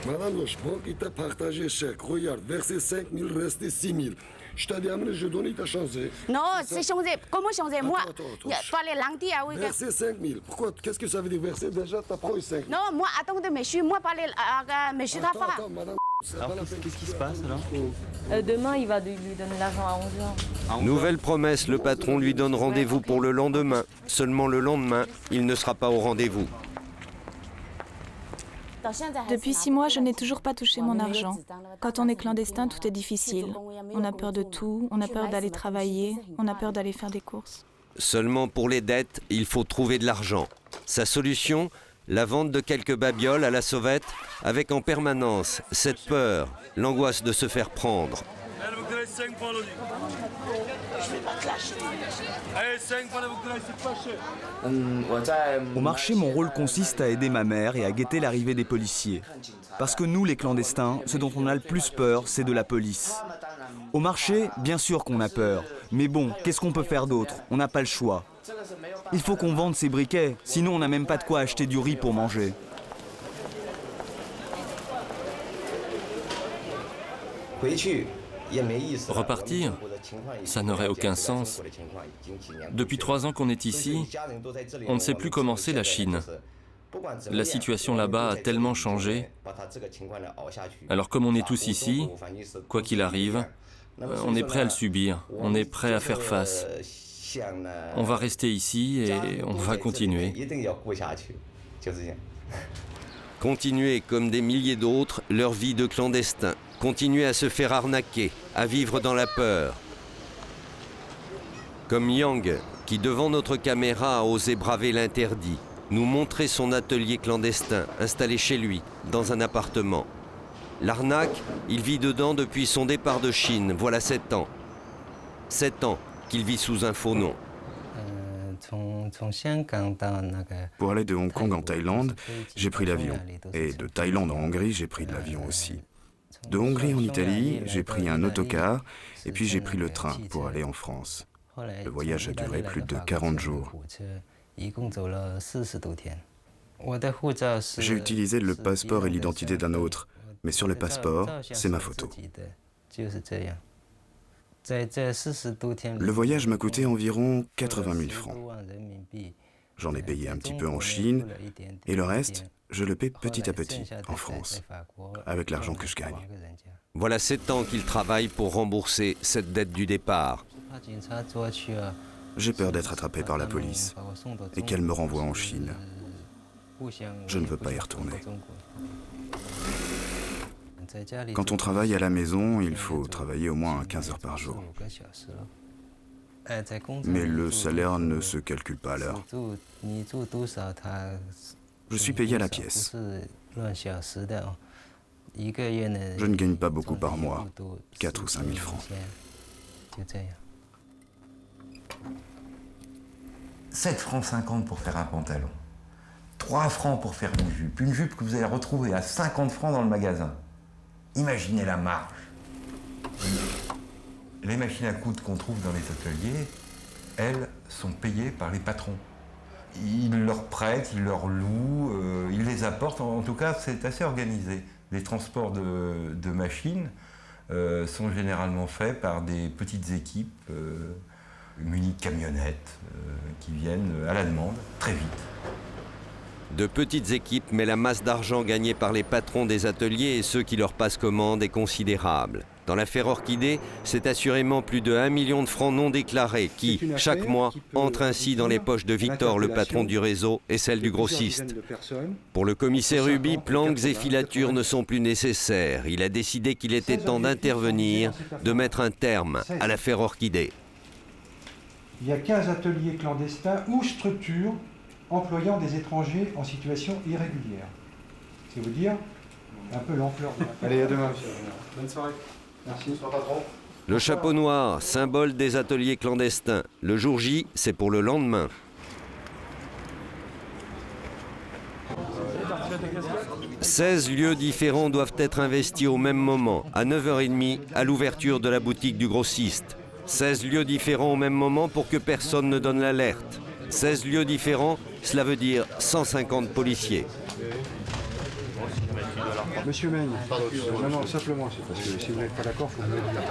Madame Lochbon, il t'a partagé chèque. Regarde, versé 5 000, resté 6 000. Je t'ai dit, je donne, il t'a changé. Non, c'est changé. Comment changer? Moi, toi, les langues, oui. Verser 5 000. Pourquoi? Qu'est-ce que ça veut dire verser? Déjà, t'as pris 5 000. Non, moi, attendez, monsieur, moi, parler, monsieur, t'as pas. Attends, madame. Alors, qu'est-ce qui se passe, alors? Demain, il va lui donner l'argent à 11 h. Nouvelle promesse, le patron lui donne rendez-vous pour le lendemain. Seulement le lendemain, il ne sera pas au rendez-vous. Depuis 6 mois, je n'ai toujours pas touché mon argent. Quand on est clandestin, tout est difficile. On a peur de tout, on a peur d'aller travailler, on a peur d'aller faire des courses. Seulement pour les dettes, il faut trouver de l'argent. Sa solution, la vente de quelques babioles à la sauvette, avec en permanence cette peur, l'angoisse de se faire prendre. Au marché, mon rôle consiste à aider ma mère et à guetter l'arrivée des policiers. Parce que nous, les clandestins, ce dont on a le plus peur, c'est de la police. Au marché, bien sûr qu'on a peur. Mais bon, qu'est-ce qu'on peut faire d'autre? On n'a pas le choix. Il faut qu'on vende ces briquets, sinon on n'a même pas de quoi acheter du riz pour manger. Repartir, ça n'aurait aucun sens. Depuis 3 ans qu'on est ici, on ne sait plus comment c'est la Chine. La situation là-bas a tellement changé. Alors comme on est tous ici, quoi qu'il arrive, on est prêt à le subir, on est prêt à faire face. On va rester ici et on va continuer. Continuer, comme des milliers d'autres, leur vie de clandestin. Continuer à se faire arnaquer, à vivre dans la peur. Comme Yang, qui devant notre caméra a osé braver l'interdit, nous montrer son atelier clandestin, installé chez lui, dans un appartement. L'arnaque, il vit dedans depuis son départ de Chine, voilà 7 ans. 7 ans qu'il vit sous un faux nom. Pour aller de Hong Kong en Thaïlande, j'ai pris l'avion. Et de Thaïlande en Hongrie, j'ai pris de l'avion aussi. De Hongrie en Italie, j'ai pris un autocar et puis j'ai pris le train pour aller en France. Le voyage a duré plus de 40 jours. J'ai utilisé le passeport et l'identité d'un autre, mais sur le passeport, c'est ma photo. Le voyage m'a coûté environ 80 000 francs. J'en ai payé un petit peu en Chine, et le reste, je le paie petit à petit en France, avec l'argent que je gagne. Voilà 7 ans qu'il travaille pour rembourser cette dette du départ. J'ai peur d'être attrapé par la police et qu'elle me renvoie en Chine. Je ne veux pas y retourner. Quand on travaille à la maison, il faut travailler au moins 15 heures par jour. Mais le salaire ne se calcule pas à l'heure. Je suis payé à la pièce. Je ne gagne pas beaucoup par mois, 4 ou 5 000 francs. 7 francs 50 pour faire un pantalon. 3 francs pour faire une jupe que vous allez retrouver à 50 francs dans le magasin. Imaginez la marge. Les machines à coudre qu'on trouve dans les ateliers, elles sont payées par les patrons. Ils leur prêtent, ils leur louent, ils les apportent. En tout cas, c'est assez organisé. Les transports de machines sont généralement faits par des petites équipes munies de camionnettes qui viennent à la demande très vite. De petites équipes, mais la masse d'argent gagnée par les patrons des ateliers et ceux qui leur passent commande est considérable. Dans l'affaire Orchidée, c'est assurément plus de 1 million de francs non déclarés qui, chaque mois, entrent ainsi dans les poches de Victor, le patron du réseau, et celle du grossiste. Pour le commissaire Huby, planques et filatures ne sont plus nécessaires. Il a décidé qu'il était temps d'intervenir, de mettre un terme à l'affaire Orchidée. Il y a 15 ateliers clandestins ou structures employant des étrangers en situation irrégulière. C'est vous dire un peu l'ampleur de la... Allez, à demain, monsieur. Bonne soirée. Merci. Bonsoir, patron. Le chapeau noir, symbole des ateliers clandestins. Le jour J, c'est pour le lendemain. « 16 lieux différents doivent être investis au même moment, à 9h30, à l'ouverture de la boutique du grossiste. 16 lieux différents au même moment pour que personne ne donne l'alerte. 16 lieux différents, cela veut dire 150 policiers. » Monsieur Meigne, non, simplement, c'est parce que si vous n'êtes pas d'accord, il faut me le dire.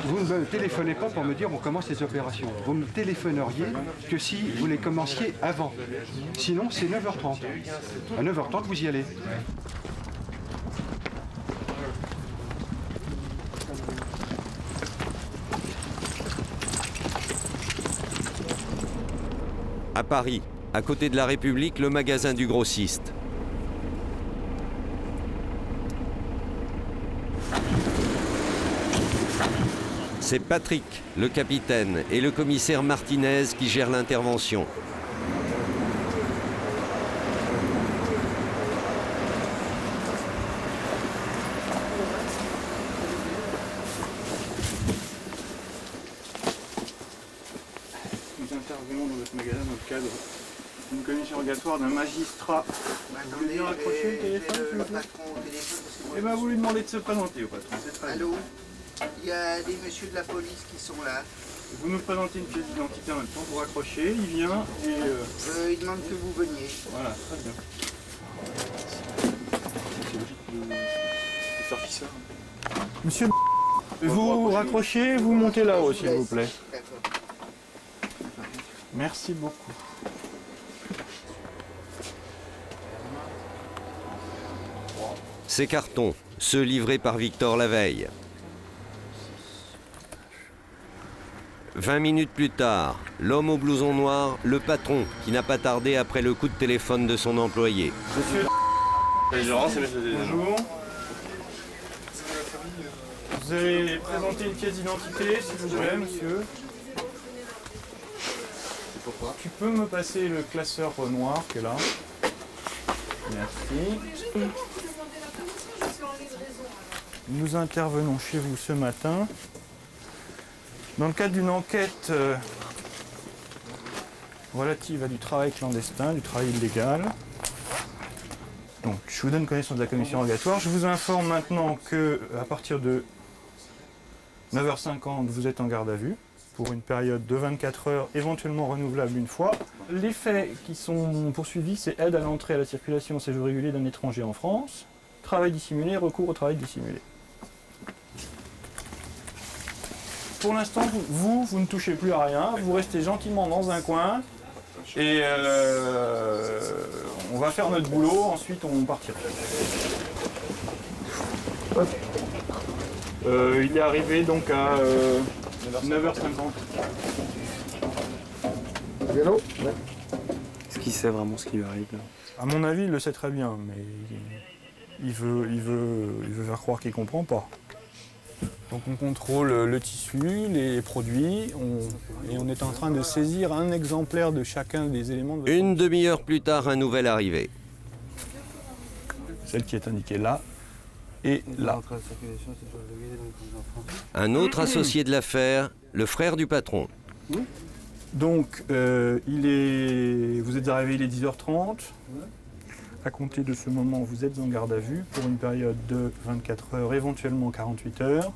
Vous ne me téléphonez pas pour me dire on commence les opérations. Vous me téléphoneriez que si vous les commenciez avant. Sinon, c'est 9h30. À 9h30, vous y allez. À Paris, à côté de la République, le magasin du grossiste. C'est Patrick, le capitaine, et le commissaire Martinez qui gèrent l'intervention. Nous intervenons dans votre magasin dans le cadre d'une commission rogatoire d'un magistrat. Vous voulez bien raccrocher le téléphone, s'il vous plaît ? Eh bien, vous lui demandez de se présenter au patron. Allô ? Il y a des messieurs de la police qui sont là. Vous nous présentez une pièce d'identité en même temps, vous raccrochez, il vient et... il demande que vous veniez. Voilà, très bien. C'est sorti ça. Monsieur, vous raccrochez, vous montez là-haut, s'il vous plaît. Merci beaucoup. Ces cartons, ceux livrés par Victor la veille. 20 minutes plus tard, l'homme au blouson noir, le patron, qui n'a pas tardé après le coup de téléphone de son employé. Monsieur, bonjour. Vous avez présenté une pièce d'identité, s'il vous plaît, monsieur. Pourquoi ? Tu peux me passer le classeur noir qui est là. Merci. Nous intervenons chez vous ce matin dans le cadre d'une enquête relative à du travail clandestin, du travail illégal. Donc, je vous donne connaissance de la commission rogatoire. Je vous informe maintenant que à partir de 9h50, vous êtes en garde à vue. pour une période de 24 heures, éventuellement renouvelable une fois. Les faits qui sont poursuivis, c'est aide à l'entrée à la circulation au séjour régulier d'un étranger en France, travail dissimulé, recours au travail dissimulé. Pour l'instant, vous ne touchez plus à rien, vous restez gentiment dans un coin et on va faire notre boulot, ensuite on partira. Il est arrivé donc à 9h50. Hello. Est-ce qu'il sait vraiment ce qui lui arrive là? À mon avis, il le sait très bien, mais il veut faire croire qu'il ne comprend pas. Donc on contrôle le tissu, les produits, et on est en train de saisir un exemplaire de chacun des éléments. Une demi-heure plus tard, un nouvel arrivé. Celle qui est indiquée là et là. Un autre associé de l'affaire, le frère du patron. Donc vous êtes arrivé, il est 10h30. À compter de ce moment, vous êtes en garde à vue pour une période de 24 heures, éventuellement 48 heures.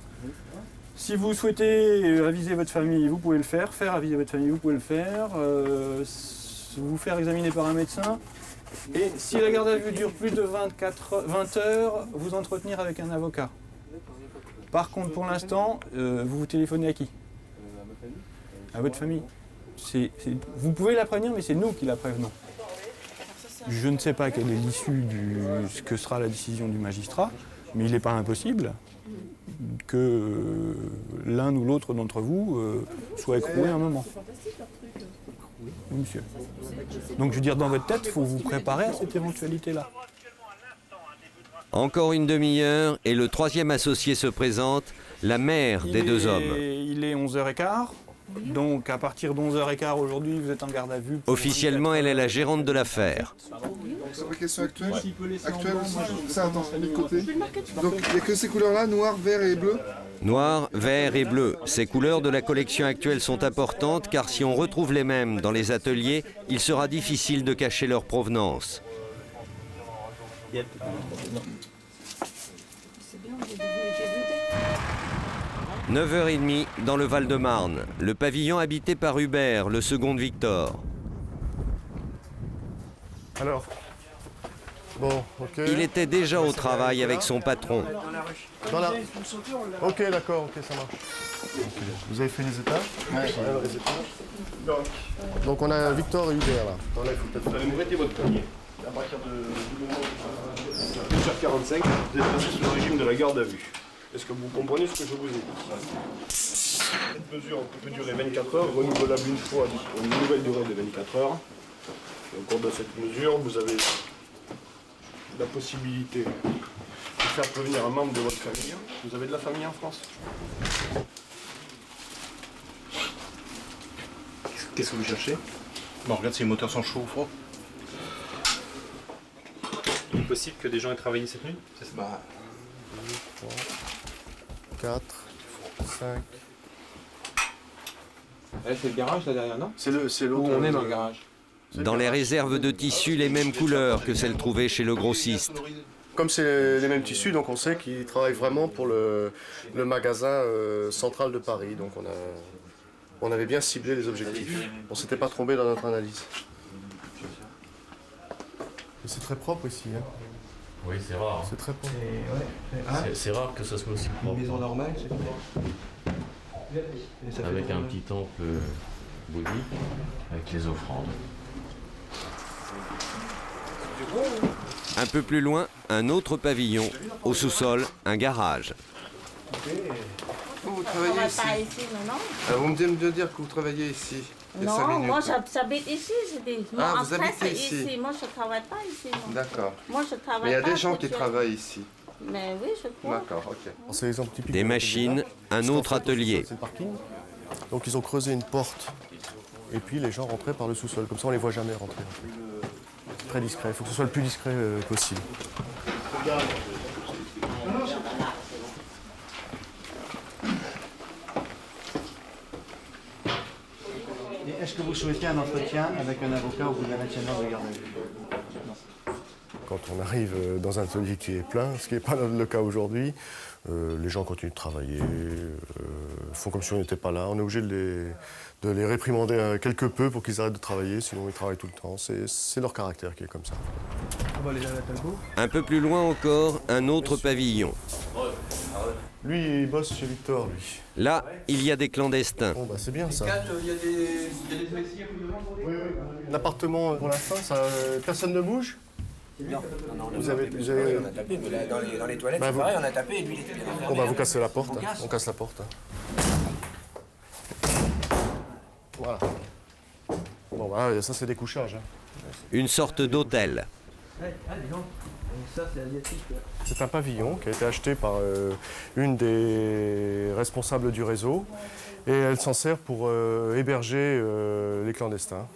Si vous souhaitez aviser votre famille, vous pouvez le faire. Faire aviser votre famille, vous pouvez le faire. Vous faire examiner par un médecin. Et si la garde à vue dure plus de 20 heures, vous entretenir avec un avocat. Par contre, pour l'instant, vous téléphonez à qui? À votre famille. Vous pouvez la prévenir, mais c'est nous qui la prévenons. Je ne sais pas quelle est l'issue ce que sera la décision du magistrat, mais il n'est pas impossible que l'un ou l'autre d'entre vous soit écroué un moment. Oui, monsieur. Donc je veux dire, dans votre tête, il faut vous préparer à cette éventualité-là. Encore une demi-heure et le troisième associé se présente, la mère des deux hommes. Il est 11h15. Donc à partir de 11h15 aujourd'hui, vous êtes en garde à vue. Officiellement, elle est la gérante de l'affaire. Fabrication actuelle aussi, ça attends, de côté. Donc il n'y a que ces couleurs-là, noir, vert et bleu. Noir, vert et bleu. Ces couleurs de la collection actuelle sont importantes car si on retrouve les mêmes dans les ateliers, il sera difficile de cacher leur provenance. 9h30 dans le Val-de-Marne, le pavillon habité par Hubert, le second de Victor. Alors, bon, ok. Il était déjà au travail avec son patron. Dans la... Ok, d'accord, ok, ça marche. Okay. Vous avez fait les étages? Ouais. Les étages. Donc on a Victor et Hubert là. Là, il faut peut-être faire arrêter votre poignet. À partir de 2h45, vous êtes passé sous le régime de la garde à vue. Est-ce que vous comprenez ce que je vous ai dit? Cette mesure peut durer 24 heures, renouvelable une fois, une nouvelle durée de 24 heures. Et au cours de cette mesure, vous avez la possibilité de faire prévenir un membre de votre famille. Vous avez de la famille en France? Qu'est-ce que vous cherchez? Bon, regarde si les moteurs sont chauds ou froids. Il est possible que des gens aient travaillé cette nuit? C'est ça? 2, 3, 4, 5. C'est le garage là derrière, non? C'est l'autre. Où on est dans le garage. Dans les réserves de tissus, les mêmes couleurs que celles trouvées chez le grossiste. Comme c'est les mêmes tissus, donc on sait qu'ils travaillent vraiment pour le magasin central de Paris. Donc on avait bien ciblé les objectifs. On ne s'était pas trompé dans notre analyse. C'est très propre ici. Hein. Oui, c'est rare. C'est très propre. C'est rare que ça soit aussi propre. Une maison normale, c'est avec un petit temple bouddhique, avec les offrandes. Un peu plus loin, un autre pavillon. Au sous-sol, un garage. Vous travaillez ici, vous me venez de dire que vous travaillez ici. Non, moi j'habite ici, je dis. Ah, vous habitez ici. Moi je ne travaille pas ici. D'accord. Moi je travaille pas. Mais il y a des gens qui travaillent ici. Mais oui, je crois. D'accord, ok. C'est l'exemple typique. Des machines, un autre atelier. C'est le parking. Donc ils ont creusé une porte. Et puis les gens rentraient par le sous-sol. Comme ça on les voit jamais rentrer. Très discret. Il faut que ce soit le plus discret possible. Est-ce que vous souhaitez un entretien avec un avocat au bout de la 21e de garde à vue? Quand on arrive dans un atelier qui est plein, ce qui n'est pas le cas aujourd'hui, les gens continuent de travailler, font comme si on n'était pas là. On est obligé de les réprimander quelque peu pour qu'ils arrêtent de travailler, sinon ils travaillent tout le temps. C'est leur caractère qui est comme ça. Un peu plus loin encore, un autre pavillon. Lui, il bosse chez Victor, lui. Là, il y a des clandestins. Bon, bah c'est bien ça. Il y a des messieurs à vous demander. Oui. L'appartement, pour l'instant, personne ne bouge? Non, vous avez... on a tapé, mais là, dans les toilettes, c'est pareil, on a tapé et lui, il était bien enfermé. On va vous casser la porte. On casse la porte. Voilà. Bon, bah, ça, c'est des couchages. Une sorte d'hôtel. C'est un pavillon qui a été acheté par une des responsables du réseau et elle s'en sert pour héberger les clandestins.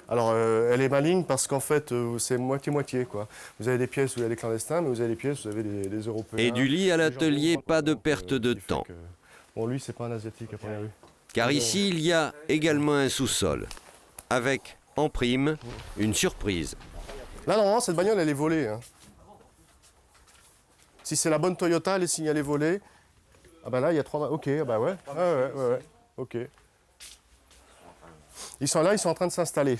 Alors elle est maligne parce qu'en fait c'est moitié-moitié quoi. Vous avez des pièces où il y a des clandestins mais vous avez des pièces où vous avez des Européens. Et du lit à l'atelier, pas de perte de temps. Bon lui c'est pas un asiatique à première vue. Car ici il y a également un sous-sol avec en prime une surprise. Là normalement cette bagnole elle est volée. Hein. Si c'est la bonne Toyota, elle est signalée volée. Ah ben là, il y a 3... Ok, bah ouais. Ouais. Ok. Ils sont là, ils sont en train de s'installer.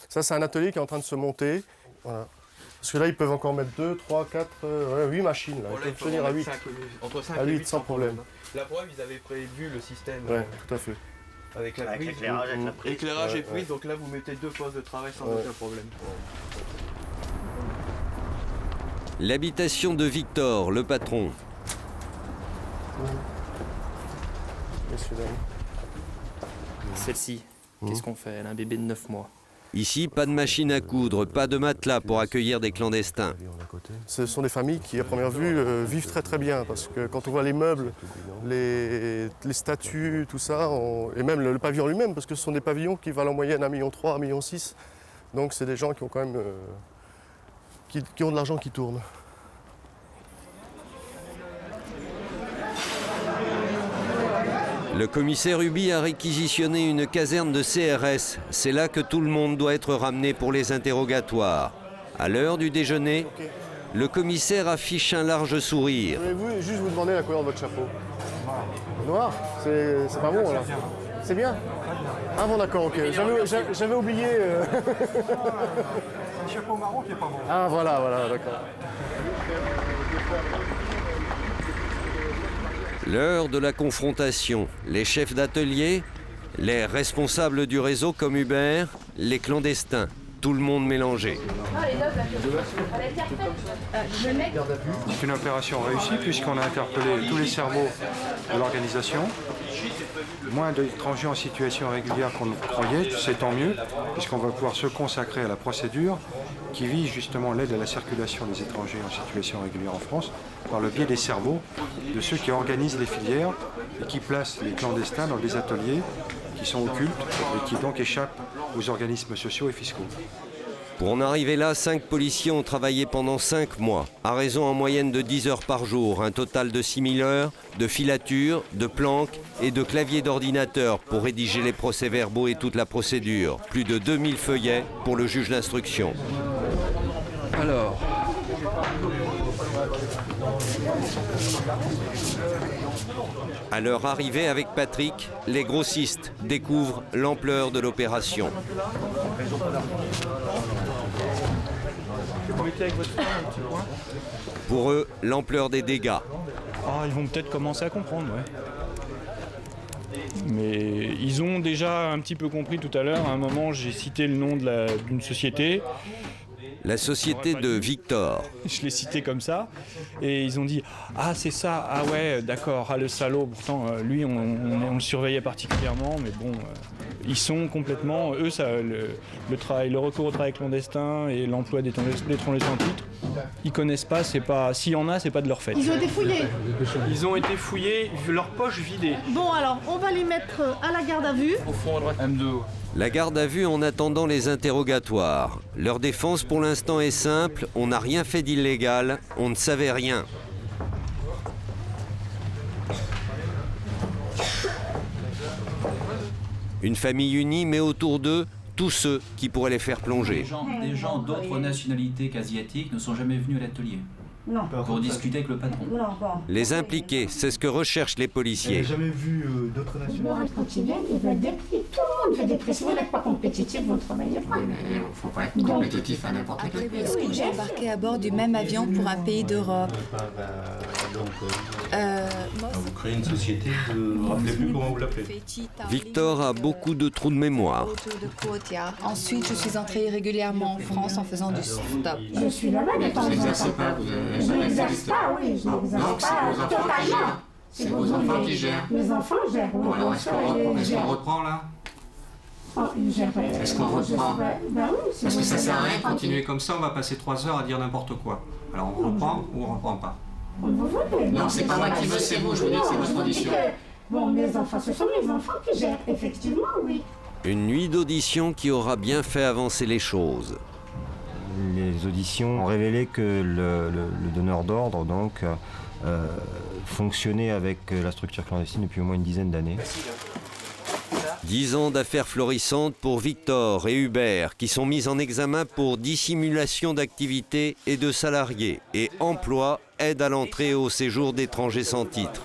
Ça, c'est un atelier qui est en train de se monter. Voilà. Parce que là, ils peuvent encore mettre 2, 3, 4, 8 machines. Là. Ils peuvent tenir à 8. Entre 5 à et 8 sans problème. La preuve, ils avaient prévu le système. Ouais, tout à fait. Avec la prise. Éclairage et prise, donc là, vous mettez 2 postes de travail sans aucun problème. L'habitation de Victor, le patron. Celle-ci, qu'est-ce qu'on fait? Elle a un bébé de 9 mois. Ici, pas de machine à coudre, pas de matelas pour accueillir des clandestins. Ce sont des familles qui, à première vue, vivent très très bien. Parce que quand on voit les meubles, les statues, tout ça, et même le pavillon lui-même, parce que ce sont des pavillons qui valent en moyenne 1,3 million, 1,6 million. Donc c'est des gens qui ont quand même... qui ont de l'argent qui tourne. Le commissaire Ubi a réquisitionné une caserne de CRS. C'est là que tout le monde doit être ramené pour les interrogatoires. À l'heure du déjeuner, le commissaire affiche un large sourire. Pouvez-vous juste vous demander la couleur de votre chapeau? Noir? C'est pas bon là? C'est bien? Ah bon d'accord, ok. J'avais oublié... Un chapeau marron qui est pas bon. Ah voilà, d'accord. L'heure de la confrontation. Les chefs d'atelier, les responsables du réseau comme Hubert, les clandestins. Tout le monde mélangé. C'est une opération réussie puisqu'on a interpellé tous les cerveaux de l'organisation. Moins d'étrangers en situation régulière qu'on ne croyait, c'est tant mieux, puisqu'on va pouvoir se consacrer à la procédure qui vise justement l'aide à la circulation des étrangers en situation régulière en France par le biais des cerveaux de ceux qui organisent les filières et qui placent les clandestins dans des ateliers qui sont occultes et qui donc échappent aux organismes sociaux et fiscaux. Pour en arriver là, 5 policiers ont travaillé pendant 5 mois, à raison en moyenne de 10 heures par jour, un total de 6 000 heures, de filatures, de planques et de claviers d'ordinateur pour rédiger les procès-verbaux et toute la procédure. Plus de 2000 feuillets pour le juge d'instruction. Alors... À leur arrivée avec Patrick, les grossistes découvrent l'ampleur de l'opération. Pour eux, l'ampleur des dégâts. Ah, ils vont peut-être commencer à comprendre, ouais. Mais ils ont déjà un petit peu compris tout à l'heure. À un moment, j'ai cité le nom d'une société. La société de Victor. Je l'ai cité comme ça. Et ils ont dit « Ah, c'est ça, ah ouais, d'accord, ah le salaud. » Pourtant, lui, on le surveillait particulièrement, mais bon, ils sont complètement... Eux, ça, le recours au travail clandestin et l'emploi des clandestins en titre, ils connaissent pas, c'est pas... S'il y en a, c'est pas de leur fait. Ils ont été fouillés. Ils ont été fouillés, leur poche vidée. Bon, alors, on va les mettre à la garde à vue. Au fond à droite. M2. La garde à vue en attendant les interrogatoires. Leur défense pour l'instant est simple, on n'a rien fait d'illégal, on ne savait rien. Une famille unie met autour d'eux tous ceux qui pourraient les faire plonger. Des gens d'autres nationalités qu'asiatiques ne sont jamais venus à l'atelier. Non. Pour discuter avec le patron. Non, bon. Les impliquer, c'est ce que recherchent les policiers. Vous n'avez jamais vu d'autres nationalités? Quand ils viennent, ils veulent des prix. Tout le monde fait des prix. Si vous n'êtes pas compétitif, vous ne travaillez pas. Il ne faut pas être compétitif à n'importe quel prix. Est-ce que j'ai embarqué à bord du même avion pour un pays d'Europe? Vous créez une société, vous ne vous rappelez plus comment vous l'appelez. Victor a beaucoup de trous de mémoire. Ensuite, je suis entrée régulièrement en France en faisant du stop. Je suis là-bas de temps en temps. Vous n'exercez pas, Je n'exerce pas, oui, je n'exerce pas totalement. C'est vos enfants qui gèrent. Mes enfants gèrent, oui. Bon, alors est-ce qu'on reprend là? Est-ce qu'on reprend? Parce que ça sert à rien de continuer comme ça, on va passer 3 heures à dire n'importe quoi. Alors on reprend ou on reprend pas? Non, c'est pas moi qui veux, c'est vous, je veux dire, c'est votre condition. Bon, mes enfants, ce sont mes enfants qui gèrent, effectivement, oui. Une nuit d'audition qui aura bien fait avancer les choses. Les auditions ont révélé que le donneur d'ordre donc fonctionnait avec la structure clandestine depuis au moins une dizaine d'années. 10 ans d'affaires florissantes pour Victor et Hubert qui sont mis en examen pour dissimulation d'activités et de salariés et emploi, aide à l'entrée et au séjour d'étrangers sans titre.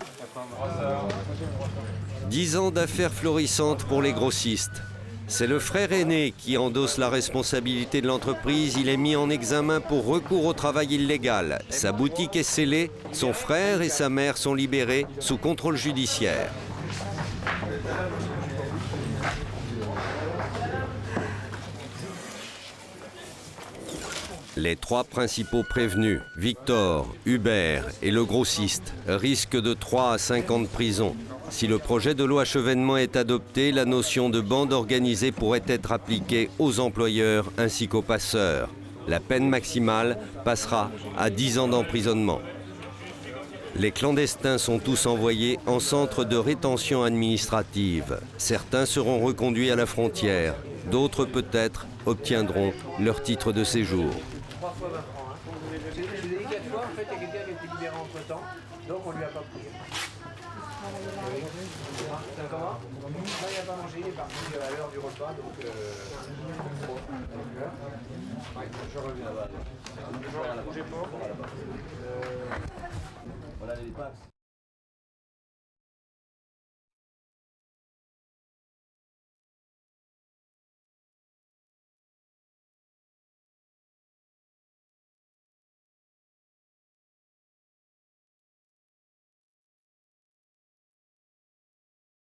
10 ans d'affaires florissantes pour les grossistes. C'est le frère aîné qui endosse la responsabilité de l'entreprise. Il est mis en examen pour recours au travail illégal. Sa boutique est scellée. Son frère et sa mère sont libérés sous contrôle judiciaire. Les 3 principaux prévenus, Victor, Hubert et le grossiste, risquent de 3 à 5 ans de prison. Si le projet de loi Chevènement est adopté, la notion de bande organisée pourrait être appliquée aux employeurs ainsi qu'aux passeurs. La peine maximale passera à 10 ans d'emprisonnement. Les clandestins sont tous envoyés en centre de rétention administrative. Certains seront reconduits à la frontière. D'autres, peut-être, obtiendront leur titre de séjour. 3 fois 20 francs. Je l'ai dit 4 fois, en fait, il y a quelqu'un qui a été libéré entre-temps, donc on lui a pas pris. Comment? Là, il n'a pas mangé, il est parti à l'heure du repas, donc... je reviens là-bas. Bougez pas. Voilà les passes.